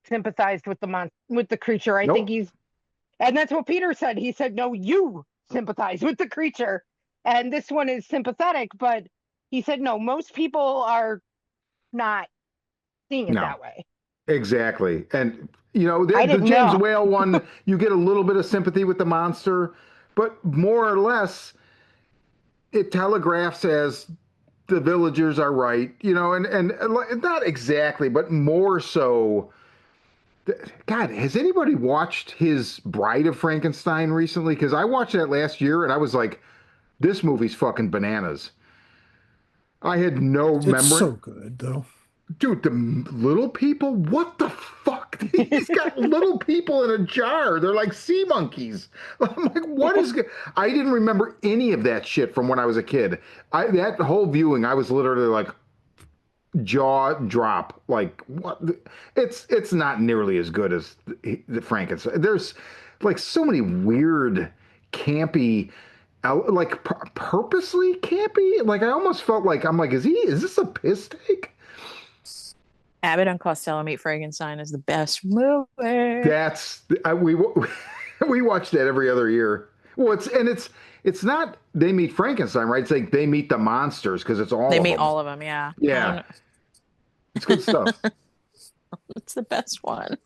sympathized with the creature. I think nope. he's and that's what Peter said. He said, "No, you sympathize with the creature." And this one is sympathetic, but he said, "No, most people are not seeing it No, that way." exactly. And I the didn't James know. Whale one, you get a little bit of sympathy with the monster, but more or less, it telegraphs as the villagers are right, and not exactly, but more so. God, has anybody watched his Bride of Frankenstein recently? Because I watched that last year and I was like, this movie's fucking bananas. I had no It's memory. so good though. Dude, the little people? What the fuck? He's got little people in a jar. They're like sea monkeys. I'm like, what is good? I didn't remember any of that shit from when I was a kid. That whole viewing, I was literally like, jaw drop. Like what? It's not nearly as good as the Frankenstein. There's like so many weird, campy, like purposely campy. Like I almost felt like I'm like, is this a piss take? Abbott and Costello Meet Frankenstein is the best movie. We we watch that every other year. Well, it's not they meet Frankenstein, right? It's like they meet the monsters because it's They all of meet them. all of them, yeah. I Yeah, don't it's good stuff. know. It's the best one.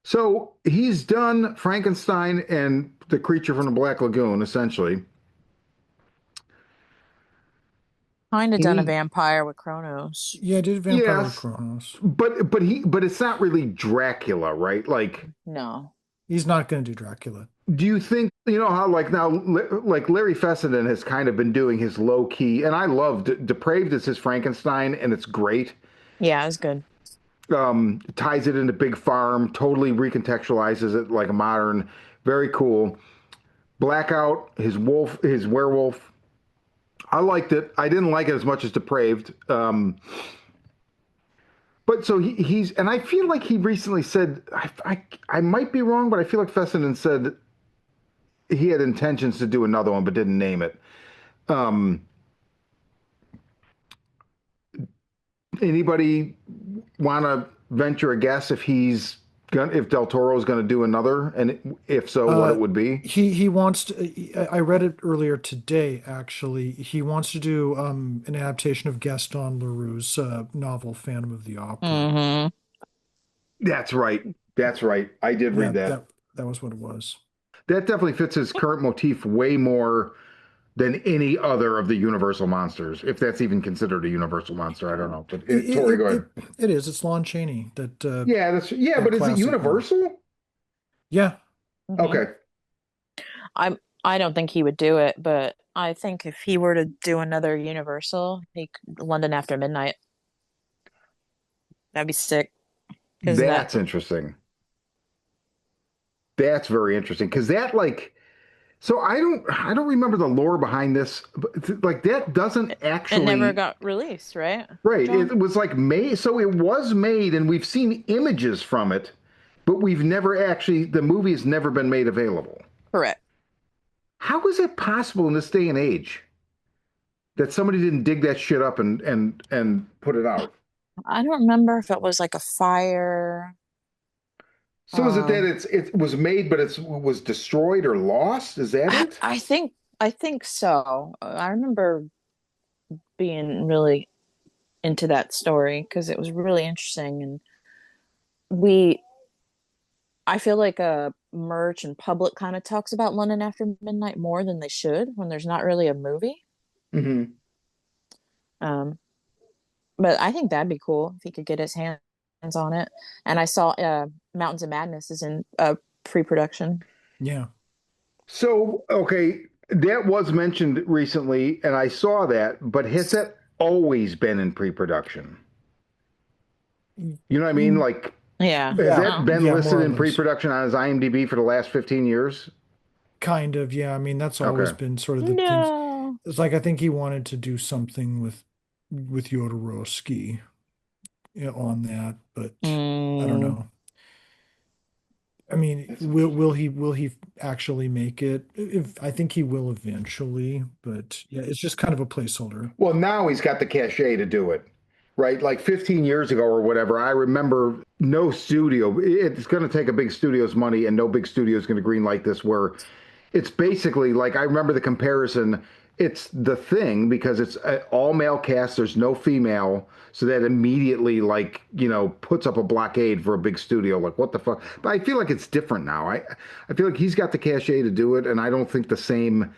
So he's done Frankenstein and the creature from the Black Lagoon, essentially. Kind of done a Any vampire with Kronos. Yeah, I did Vampire with yes, Kronos. but it's not really Dracula, right? Like, No. He's not going to do Dracula. do you think how like now like Larry Fessenden has kind of been doing his low key, and I love Depraved as his Frankenstein, and it's great. Yeah, it was good. Ties it into Big Farm, totally recontextualizes it like a modern, very cool. Blackout, his werewolf. I liked it. I didn't like it as much as Depraved. But so he's, and I feel like he recently said, I might be wrong, but I feel like Fessenden said he had intentions to do another one, but didn't name it. Um, Anybody want to venture a guess if Del Toro is going to do another, and if so, what it would be? He wants to. I read it earlier today. Actually, he wants to do an adaptation of Gaston Leroux's novel Phantom of the Opera. Mm-hmm. That's right. That's right. I did Yeah, read that. that was what it was. That definitely fits his current motif way more than any other of the Universal monsters, if that's even considered a Universal monster. I don't know. But Tori, go ahead. It is. It's Lon Chaney Yeah, that but is it classic one. Universal? Yeah, Mm-hmm. Okay. I don't think he would do it, but I think if he were to do another Universal, London After Midnight. That'd be sick. Because that That's interesting. That's very interesting because that like so I don't remember the lore behind this, but like that doesn't it never actually got released, right, right. John? It was like made, so it was made, and we've seen images from it, but we've never actually the movie has never been made available. Correct. How is it possible in this day and age that somebody didn't dig that shit up and put it out? I don't remember if it was like a fire. So is it that Um, it was made, but it was destroyed or lost? Is that I, it? I think I think so. I remember being really into that story because it was really interesting, and we I feel like merch and public kind of talks about London After Midnight more than they should when there's not really a movie. Hmm. Um, but I think that'd be cool if he could get his hands on it. And I saw Mountains of Madness is in pre-production. yeah. So, okay, that was mentioned recently, and I saw that, but has that always been in pre-production? You know what I mean? Mm, Like, Yeah. Has Yeah, that been yeah, listed more or in less. pre-production on his IMDb for the last 15 years? Kind of, yeah. I mean, that's always Okay. been sort of the things. No. It's like I think he wanted to do something with Jodorowsky, on that, but I don't Mm. know. I mean, That's will he actually make it? If I think he will eventually, but yeah, it's just kind of a placeholder. Well, now he's got the cachet to do it, right? Like 15 years ago or whatever, I remember no studio, it's going to take a big studio's money, and no big studio is going to greenlight this, where it's basically like, I remember the comparison. It's The Thing because it's an all male cast, there's no female. So that immediately, like, puts up a blockade for a big studio. Like, what the fuck? But I feel like it's different now. I feel like he's got the cachet to do it, and I don't think the same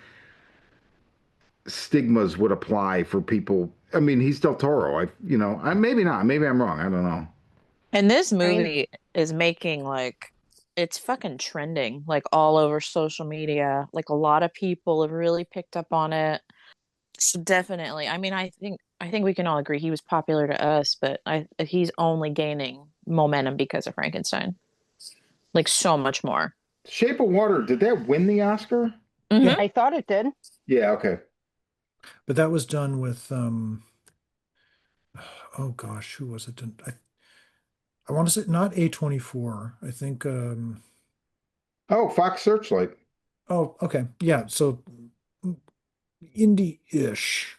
stigmas would apply for people. I mean, he's Del Toro. Maybe not. Maybe I'm wrong. I don't know. And this I mean, movie is making like it's fucking trending like all over social media. Like a lot of people have really picked up on it. So definitely. I mean, I think we can all agree he was popular to us, but he's only gaining momentum because of Frankenstein. Like so much more. Shape of Water, did that win the Oscar? Hmm. Yeah, I thought it did. Yeah, okay. but that was done with oh gosh, who was it? I want to say not A24. I think Oh, Fox Searchlight. oh, okay. Yeah, so indie-ish.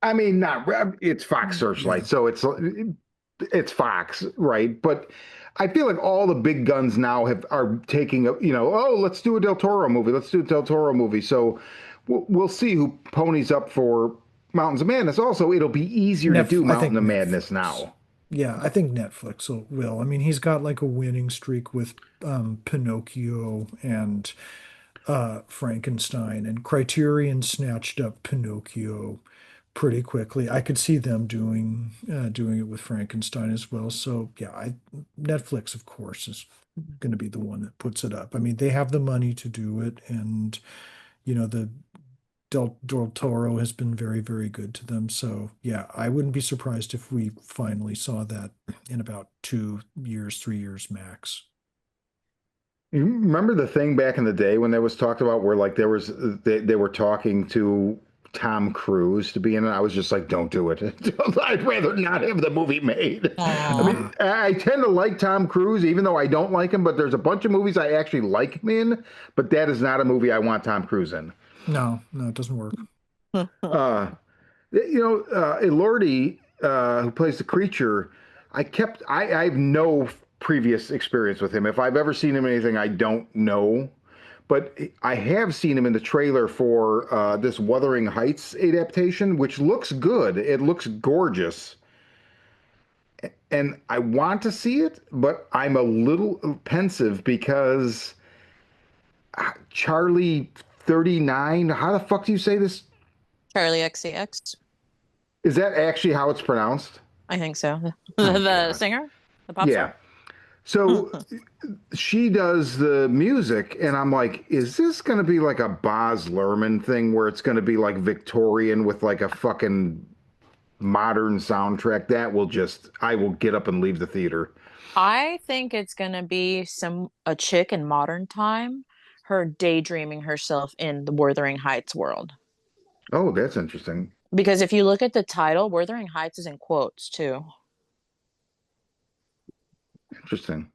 I mean, not it's Fox Yeah. Searchlight, so it's Fox, right? But I feel like all the big guns now are taking oh, let's do a Del Toro movie. Let's do a Del Toro movie. So we'll see who ponies up for Mountains of Madness. Also, it'll be easier to do I Mountain think of Madness Netflix. now. Yeah, I think Netflix will. I mean, he's got like a winning streak with Pinocchio and Frankenstein, and Criterion snatched up Pinocchio pretty quickly. I could see them doing it with Frankenstein as well. So yeah, Netflix, of course, is going to be the one that puts it up. I mean, they have the money to do it, and the Del Toro has been very, very good to them. So yeah, I wouldn't be surprised if we finally saw that in about 2 years, 3 years max. You remember the thing back in the day when there was talked about where like they were talking to Tom Cruise to be in it? I was just like, don't do it. I'd rather not have the movie made. I Aw. mean, Yeah. I tend to like Tom Cruise, even though I don't like him, but there's a bunch of movies I actually like him in, but that is not a movie I want Tom Cruise in. No, no, it doesn't work. Uh, Elordi, who plays the creature, I have no previous experience with him. If I've ever seen him in anything, I don't know. But I have seen him in the trailer for this Wuthering Heights adaptation, which looks good. It looks gorgeous. And I want to see it, but I'm a little pensive because Charlie 39, how the fuck do you say this? Charlie XCX. Is that actually how it's pronounced? I think so. Oh, The God. singer, the pop Yeah. star. So she does the music, and I'm like, is this going to be like a Baz Luhrmann thing where it's going to be like Victorian with like a fucking modern soundtrack? I will get up and leave the theater. I think it's gonna be a chick in modern time, her daydreaming herself in the Wuthering Heights world. Oh, that's interesting. Because if you look at the title, Wuthering Heights is in quotes too. Interesting.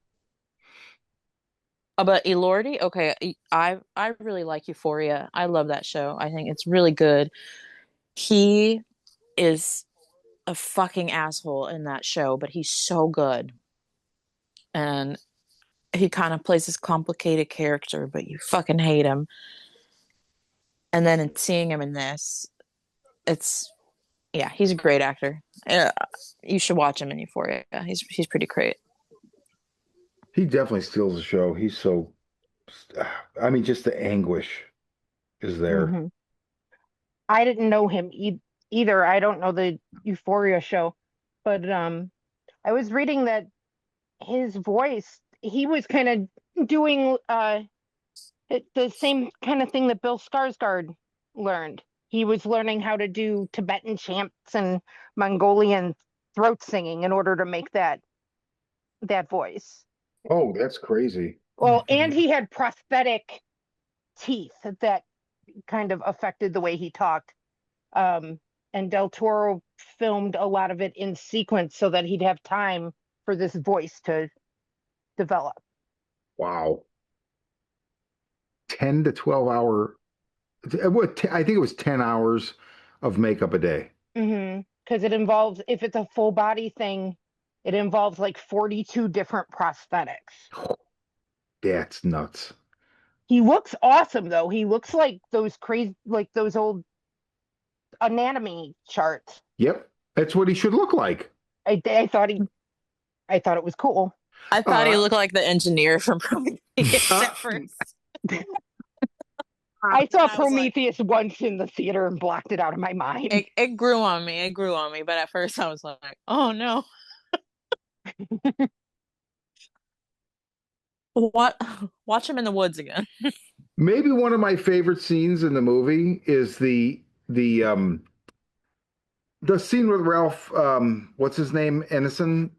But Elordi, okay, I really like Euphoria. I love that show. I think it's really good. He is a fucking asshole in that show, but he's so good. And he kind of plays this complicated character, but you fucking hate him. And then in seeing him in this, it's yeah, he's a great actor. You should watch him in Euphoria. He's pretty great. He definitely steals the show. I mean, just the anguish is there. Hmm. I didn't know him either. I don't know the Euphoria show, but I was reading that his voice, he was kind of doing the same kind of thing that Bill Skarsgård learned. He was learning how to do Tibetan chants and Mongolian throat singing in order to make that that voice. Oh, that's crazy. Well, and he had prosthetic teeth that kind of affected the way he talked. And Del Toro filmed a lot of it in sequence so that he'd have time for this voice to develop. Wow. 10 to 12 hour. I think it was 10 hours of makeup a day. Because it involves, if it's a full body thing, it involves like 42 different prosthetics. That's nuts. He looks awesome though. He looks like those crazy, like those old anatomy charts. Yep. That's what he should look like. I thought it was cool. I thought he looked like the engineer from Prometheus at first. I saw And I was like- Prometheus once in the theater and blocked it out of my mind. It grew on me. It grew on me. But at first I was like, oh no. Watch him in the woods again. Maybe one of my favorite scenes in the movie is the scene with Ralph, what's his name, Ennison,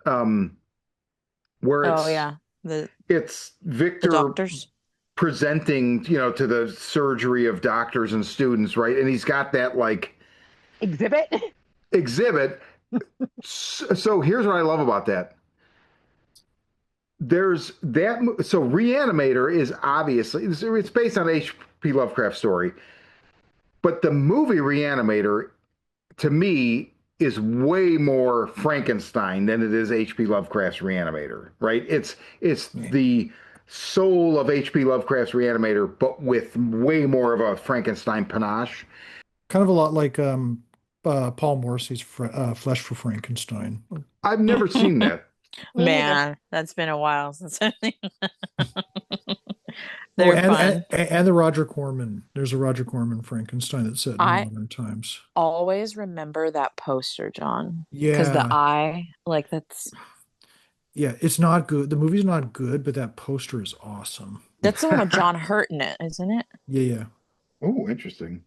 where it's Oh yeah. The Victor doctors. presenting, to the surgery of doctors and students, right? And he's got that like exhibit. So here's what I love about that. There's that. So Reanimator is obviously, it's based on H.P. Lovecraft story, but the movie Reanimator, to me, is way more Frankenstein than it is H.P. Lovecraft's Reanimator, right? It's the soul of H.P. Lovecraft's Reanimator, but with way more of a Frankenstein panache. Kind of a lot like Paul Morrissey's Flesh for Frankenstein. I've never seen that. Man, that's been a while since I've seen that. Oh, They're fun. and the Roger Corman. There's a Roger Corman Frankenstein that's set in modern times. Always remember that poster, John. Yeah. Because the eye, like that's Yeah, it's not good. The movie's not good, but that poster is awesome. the one with John Hurt in it, isn't it? Yeah. Oh, interesting.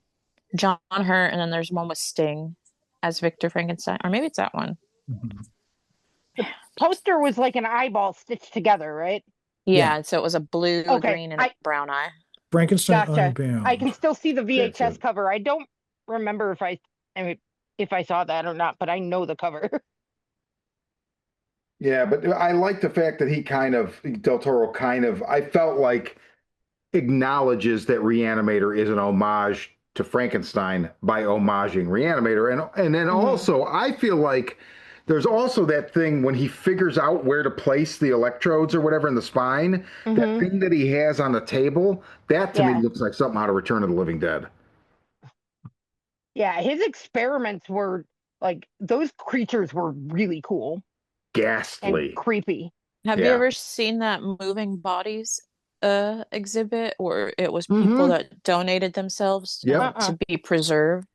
John Hurt, and then there's one with Sting as Victor Frankenstein, or maybe it's that one. Mm-hmm. Poster was like an eyeball stitched together, right? Yeah, so it was a blue, Okay, green, and a brown eye. Frankenstein Gotcha. Unbound. I can still see the That's VHS it. cover. I don't remember if I saw that or not, but I know the cover. Yeah, but I like the fact that Del Toro I felt like acknowledges that Reanimator is an homage to Frankenstein by homaging Reanimator. And then also, I feel like there's also that thing when he figures out where to place the electrodes or whatever in the spine, that thing that he has on the table, that to me looks like something out of Return of the Living Dead. Yeah, his experiments were like, those creatures were really cool Ghastly. and creepy. Have you ever seen that moving bodies exhibit where it was people that donated themselves to be preserved?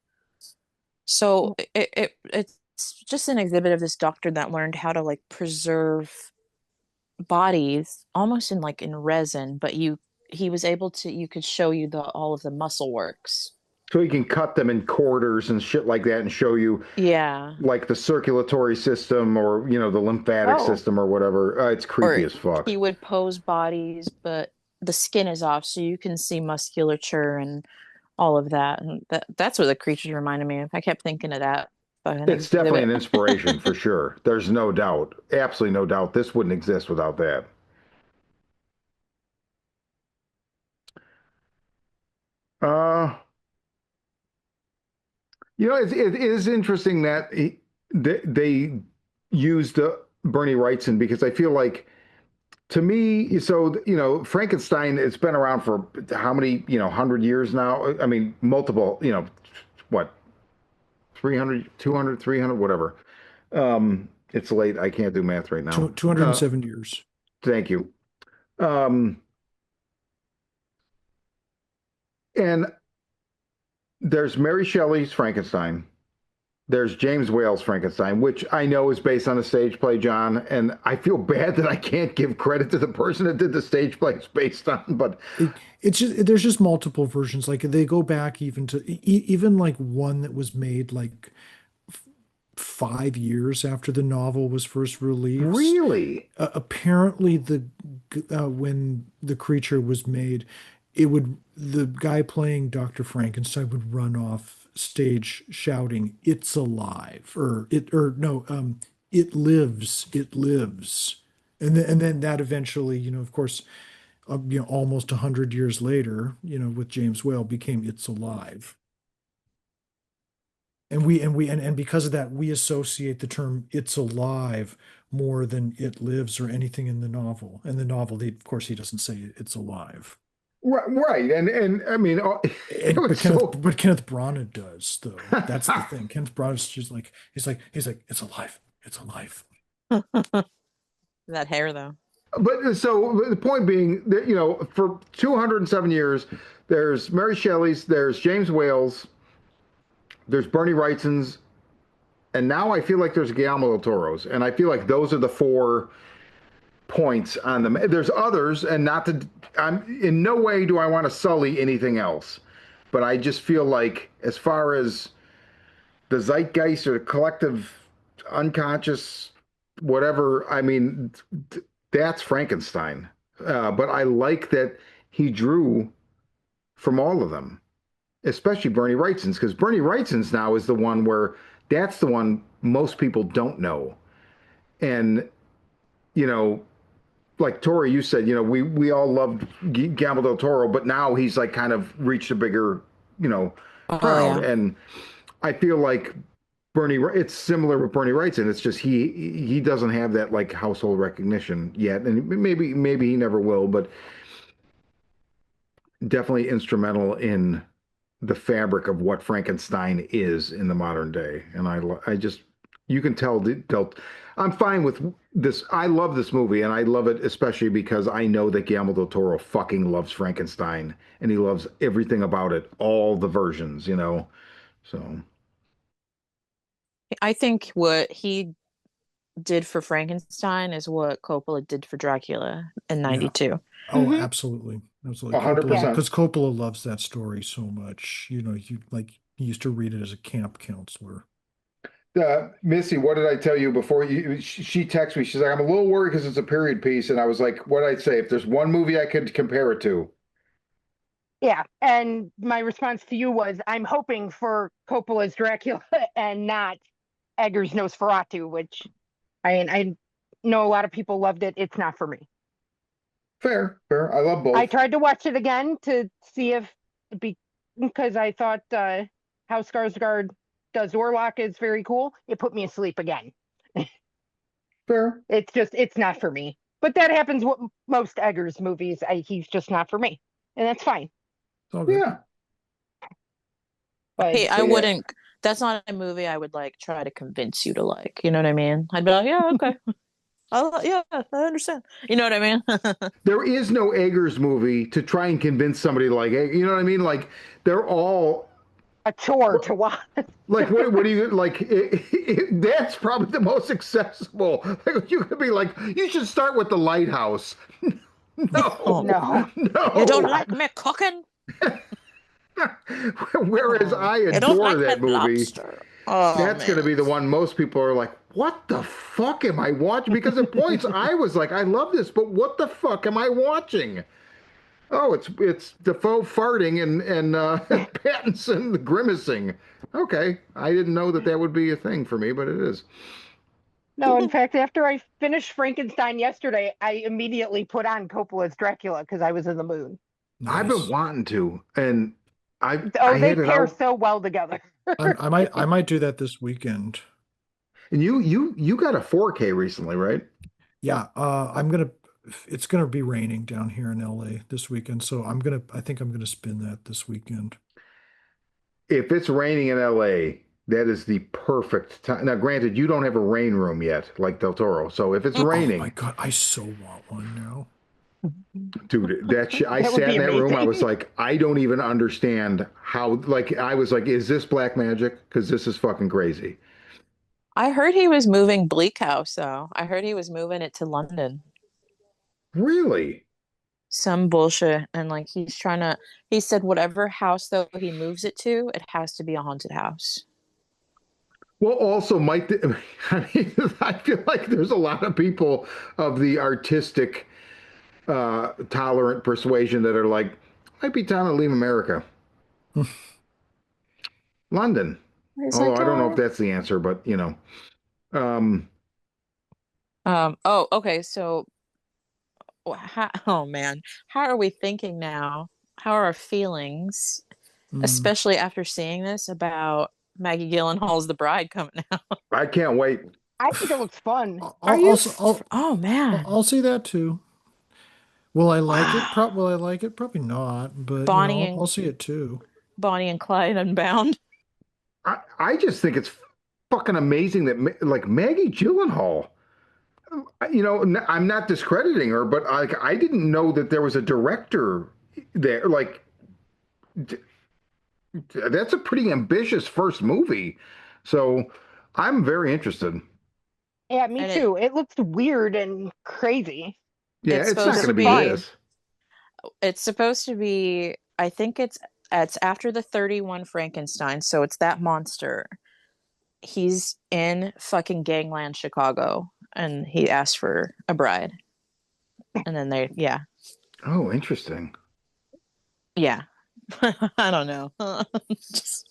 So it's just an exhibit of this doctor that learned how to like preserve bodies almost in resin, but he was able to, you could show you all of the muscle works. So he can cut them in quarters and shit like that and show you like the circulatory system or the lymphatic system or whatever. It's creepy as fuck. He would pose bodies, but the skin is off, so you can see musculature and all of that. And that's what the creatures reminded me of. I kept thinking of that. It's definitely an inspiration for sure. There's no doubt. Absolutely no doubt. This wouldn't exist without that. It is interesting that they used Bernie Wrightson, because I feel like, to me, Frankenstein, it's been around for how many, 100 years now? I mean, multiple, what, 300, 200, 300, whatever. It's late. I can't do math right now. 207 years. Thank you. And there's Mary Shelley's Frankenstein. There's James Whale's Frankenstein, which I know is based on a stage play, John. And I feel bad that I can't give credit to the person that did the stage play it's based on. But there's just multiple versions. Like they go back even to even like one that was made like 5 years after the novel was first released. Really? Apparently, the when the creature was made, the guy playing Dr. Frankenstein would run off stage shouting, "It's alive," or no, "It lives, it lives," and then that eventually, of course, almost 100 years later, with James Whale became "It's Alive." And because of that, we associate the term "it's alive" more than "it lives" or anything in the novel. In the novel, of course, he doesn't say it's alive. Right. And I mean, it And, was but Kenneth, so. but Kenneth Branagh does, though. That's the thing. Kenneth Branagh's just like he's like "it's alive, it's alive." That hair, though. But so the point being that, for 207 years, there's Mary Shelley's, there's James Whale's, there's Bernie Wrightson's, and now I feel like there's Guillermo del Toro's. And I feel like those are the 4 points on them. There's others, and not to, I'm in no way do I want to sully anything else. But I just feel like, as far as the zeitgeist or the collective unconscious, whatever, I mean, that's Frankenstein. But I like that he drew from all of them, especially Bernie Wrightson's, because Bernie Wrightson's now is the one where that's the one most people don't know. And, you know, like Tori, you said, we all loved Guillermo del Toro, but now he's like kind of reached a bigger, Oh crowd. yeah. And I feel like it's similar with Bernie Wrightson. It's just he doesn't have that like household recognition yet, and maybe he never will, but definitely instrumental in the fabric of what Frankenstein is in the modern day. And I just you can tell I'm fine with this. I love this movie, and I love it especially because I know that Guillermo del Toro fucking loves Frankenstein, and he loves everything about it, all the versions. So I think what he did for Frankenstein is what Coppola did for Dracula in Yeah. '92. Oh, Hmm. absolutely. Absolutely. a hundred Yeah. percent. Because Coppola loves that story so much. He used to read it as a camp counselor. Missy, what did I tell you before? She texted me. She's like, I'm a little worried because it's a period piece, and I was like, what did I say? If there's one movie I could compare it to, Yeah. And my response to you was, I'm hoping for Coppola's Dracula and not Eggers' Nosferatu, which I know a lot of people loved it. It's not for me. fair. I love I both. tried to watch it again to see if because I thought how Skarsgård does Orlok is very cool. It put me asleep again. Fair. It's not for me. But that happens with most Eggers movies. He's just not for me, and that's fine. It's all good. Yeah. But Hey, I So yeah. wouldn't. That's not a movie I would like try to convince you to like. You know what I mean? I'd be like, yeah, okay. Yeah, I understand. You know what I mean? There is no Eggers movie to try and convince somebody like, hey, you know what I mean? Like they're all a chore to watch. like, what do you like? That's probably the most accessible. Like, you could be like, you should start with The Lighthouse. Oh, No, No. you don't no. like me cooking? Whereas Oh, I you don't adore like my that movie. lobster? Oh That's going to man. be the one most people are like, what the fuck am I watching? Because at points I was like, I love this, but what the fuck am I watching? Oh, it's Defoe farting and Pattinson grimacing. Okay, I didn't know that would be a thing for me, but it is. No, in fact, after I finished Frankenstein yesterday, I immediately put on Coppola's Dracula because I was in the mood. I've been Nice. wanting to, and I Oh, they had it pair out, so well together. I might do that this weekend. and you got a 4K recently, right? Yeah, it's gonna be raining down here in LA this weekend, so I think I'm gonna spin that this weekend. If it's raining in LA, that is the perfect time. Now, granted, you don't have a rain room yet, like Del Toro. So if it's Oh my raining, God, I so want one now. dude, I That would sat be in that room. I was amazing. like, I don't even understand how. Like, I was like, is this black magic? Because this is fucking crazy. I heard he was moving Bleak House, though. I heard he was moving it to London. Really? Some bullshit. And like he said whatever house though he moves it to, it has to be a haunted house. Well, also, Mike, I mean, I feel like there's a lot of people of the artistic, tolerant persuasion that are like, might be time to leave America. London. He's Although like, I don't know if that's the answer, but um, oh, okay. So, oh man, how are we thinking now? How are our feelings, Mm. especially after seeing this about Maggie Gyllenhaal's The Bride coming out? I can't wait. I think it looks fun. I'll, Are I'll, you? Oh I'll man, see that too. Will I like it? wow. Will I like it? Probably not, but Bonnie I'll and see it too. Bonnie and Clyde Unbound. I just think it's fucking amazing that like Maggie Gyllenhaal. I'm not discrediting her, but I didn't know that there was a director there. Like, that's a pretty ambitious first movie. So I'm very interested. Yeah, me And too. It looks weird and crazy. Yeah, it's it's not But going supposed to to it's be be fun. this. it's supposed to be, I think it's after the 31 Frankenstein, so it's that monster. He's in fucking gangland Chicago and he asked for a bride. And then yeah. Oh, interesting. Yeah. I don't know. Just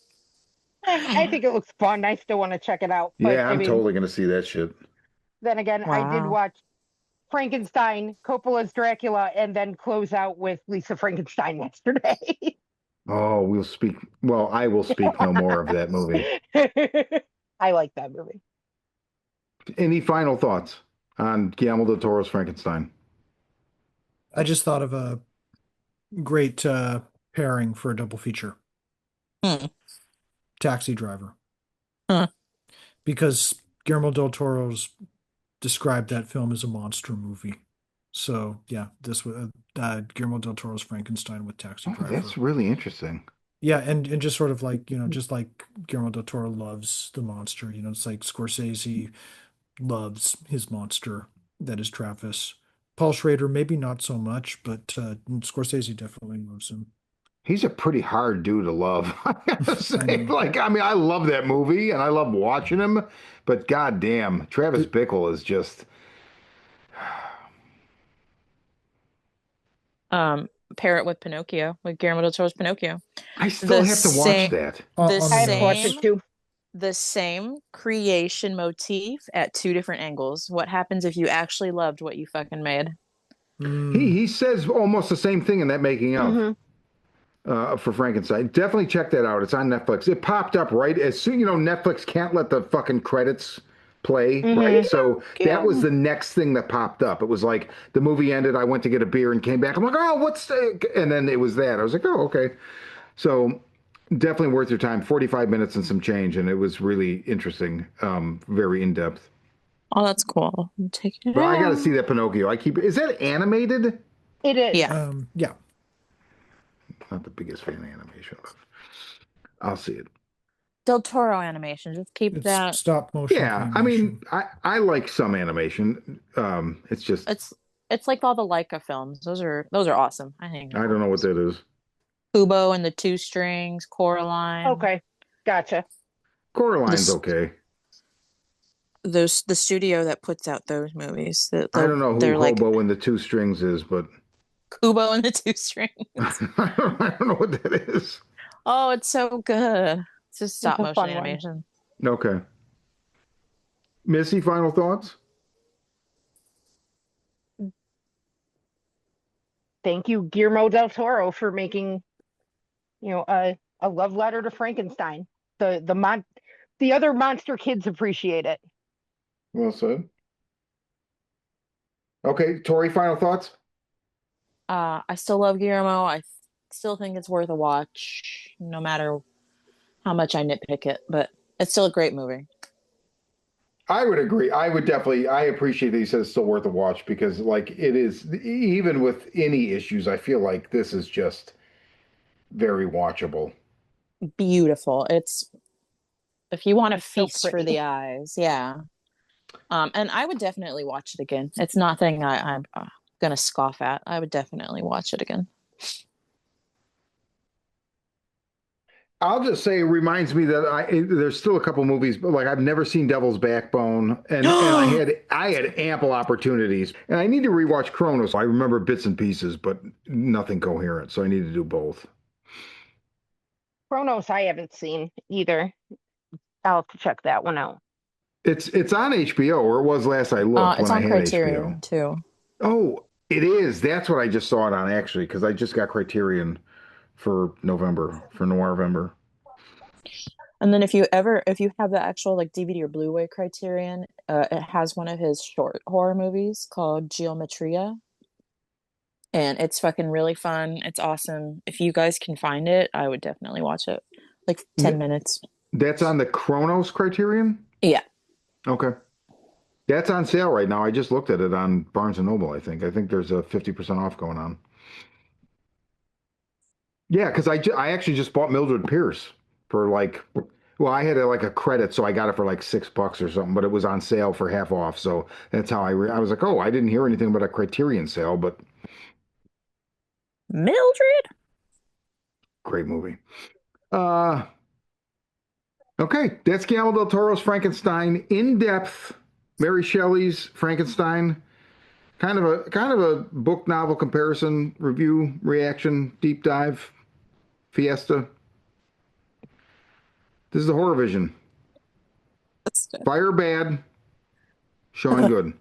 I think it looks fun. I still want to check it out. But Yeah, I I'm mean, totally going to see that shit. then again, I did wow. watch Frankenstein, Coppola's Dracula, and then close out with Lisa Frankenstein yesterday. Oh, we'll speak. Well, I will speak no more of that movie. I like that movie. Any final thoughts on Guillermo del Toro's Frankenstein? I just thought of a great pairing for a double feature. Hmm. Taxi Driver, Huh. because Guillermo del Toro's described that film as a monster movie. So yeah, this was Guillermo del Toro's Frankenstein with Taxi Oh, that's Driver. really interesting. Yeah, and just sort of like, just like Guillermo del Toro loves the monster, it's like Scorsese loves his monster that is Travis. Paul Schrader, maybe not so much, but Scorsese definitely loves him. He's a pretty hard dude to love. I gotta I say, know. like, I mean, I love that movie and I love watching him, but goddamn, Travis It, Bickle is just. Um, pair it with Pinocchio, with Guillermo del Toro's Pinocchio. I still The have to watch same that. the on the I have to watch nose. it same too. the same creation motif at two different angles. What happens if you actually loved what you fucking made? He Mm. he says almost the same thing in that making of. Hmm. For Frankenstein. Definitely check that out. It's on Netflix. It popped up right as soon, Netflix can't let the fucking credits play, right? Hmm. So that was Pinocchio. the next thing that popped up. It was like the movie ended. I went to get a beer and came back. I'm like, oh, and then it was that. I was like, oh, okay. So definitely worth your time. 45 minutes and some change, and it was really interesting. Very in depth. Oh, that's cool. I'm taking it But I got to see out. that Pinocchio. Is that animated? It is. Yeah. Yeah. Not the biggest fan of animation, but I'll see it. Del Toro animation. Just keep It's that. stop motion Yeah, I mean, claymation. I like some animation. It's just It's like all the Leica films. Those are awesome. I think I they're don't know what awesome. that is. Kubo and the Two Strings, Coraline. Okay. Gotcha. Coraline's This okay. the studio that puts out those movies. That I don't know who they're like Hobo and the Two Strings is, but Kubo and the Two Strings. I don't know what that is. Oh, it's so good. It's just It's stop a motion fun one. animation. Okay, Missy, final thoughts? Thank you, Guillermo del Toro, for making, a love letter to Frankenstein. The other monster kids appreciate it. Well said. Okay, Tori, final thoughts? I still love Guillermo. I still think it's worth a watch, no matter how much I nitpick it. But it's still a great movie. I would agree. I would definitely. I appreciate that you said it's still worth a watch because, like, it is. Even with any issues, I feel like this is just very watchable. Beautiful. It's if you want a It's so feast for pretty. the eyes, yeah. And I would definitely watch it again. It's nothing I'm gonna scoff at. I would definitely watch it again. I'll just say it reminds me that there's still a couple movies, but like I've never seen Devil's Backbone, and I had ample opportunities, and I need to rewatch Chronos. I remember bits and pieces, but nothing coherent, so I need to do both. Chronos, I haven't seen either. I'll have to check that one out. It's on HBO, or it was last I looked It's when I on had Criterion HBO. too. Oh, it is. That's what I just saw it on actually, because I just got Criterion for November, for Noirvember. And then if you have the actual like DVD or Blu-ray Criterion, it has one of his short horror movies called Geometria. And it's fucking really fun. It's awesome. If you guys can find it, I would definitely watch it. Like 10 minutes. That's on the Chronos Criterion? Yeah. Okay. That's on sale right now. I just looked at it on Barnes and Noble, I think. I think there's a 50% off going on. Yeah, because I actually just bought Mildred Pierce for like, well, I had like a credit, so I got it for like $6 or something, but it was on sale for half off. So that's how I was like, oh, I didn't hear anything about a Criterion sale, but Mildred? great movie. Okay, that's Guillermo del Toro's Frankenstein, in depth. Mary Shelley's Frankenstein, kind of a book novel comparison, review, reaction, deep dive, fiesta. This is the Horror Vision. Fire bad, showing good.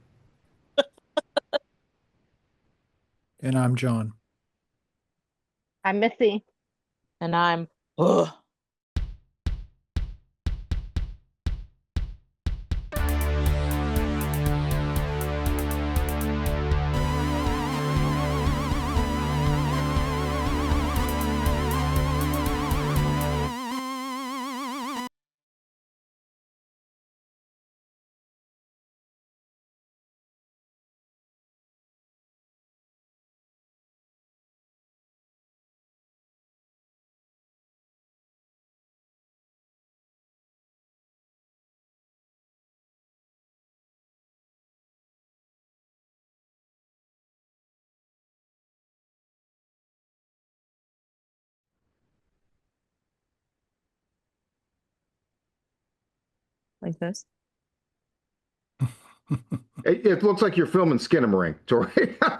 And I'm John. I'm Missy. And I'm ugh. Like this. It looks like you're filming Skinamarink, Tori.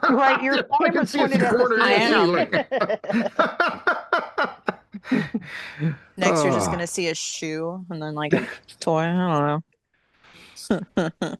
Right, your I can camera's see it's pointed at the corner of the ceiling. ceiling. Next, you're just gonna see a shoe and then like a toy. I don't know.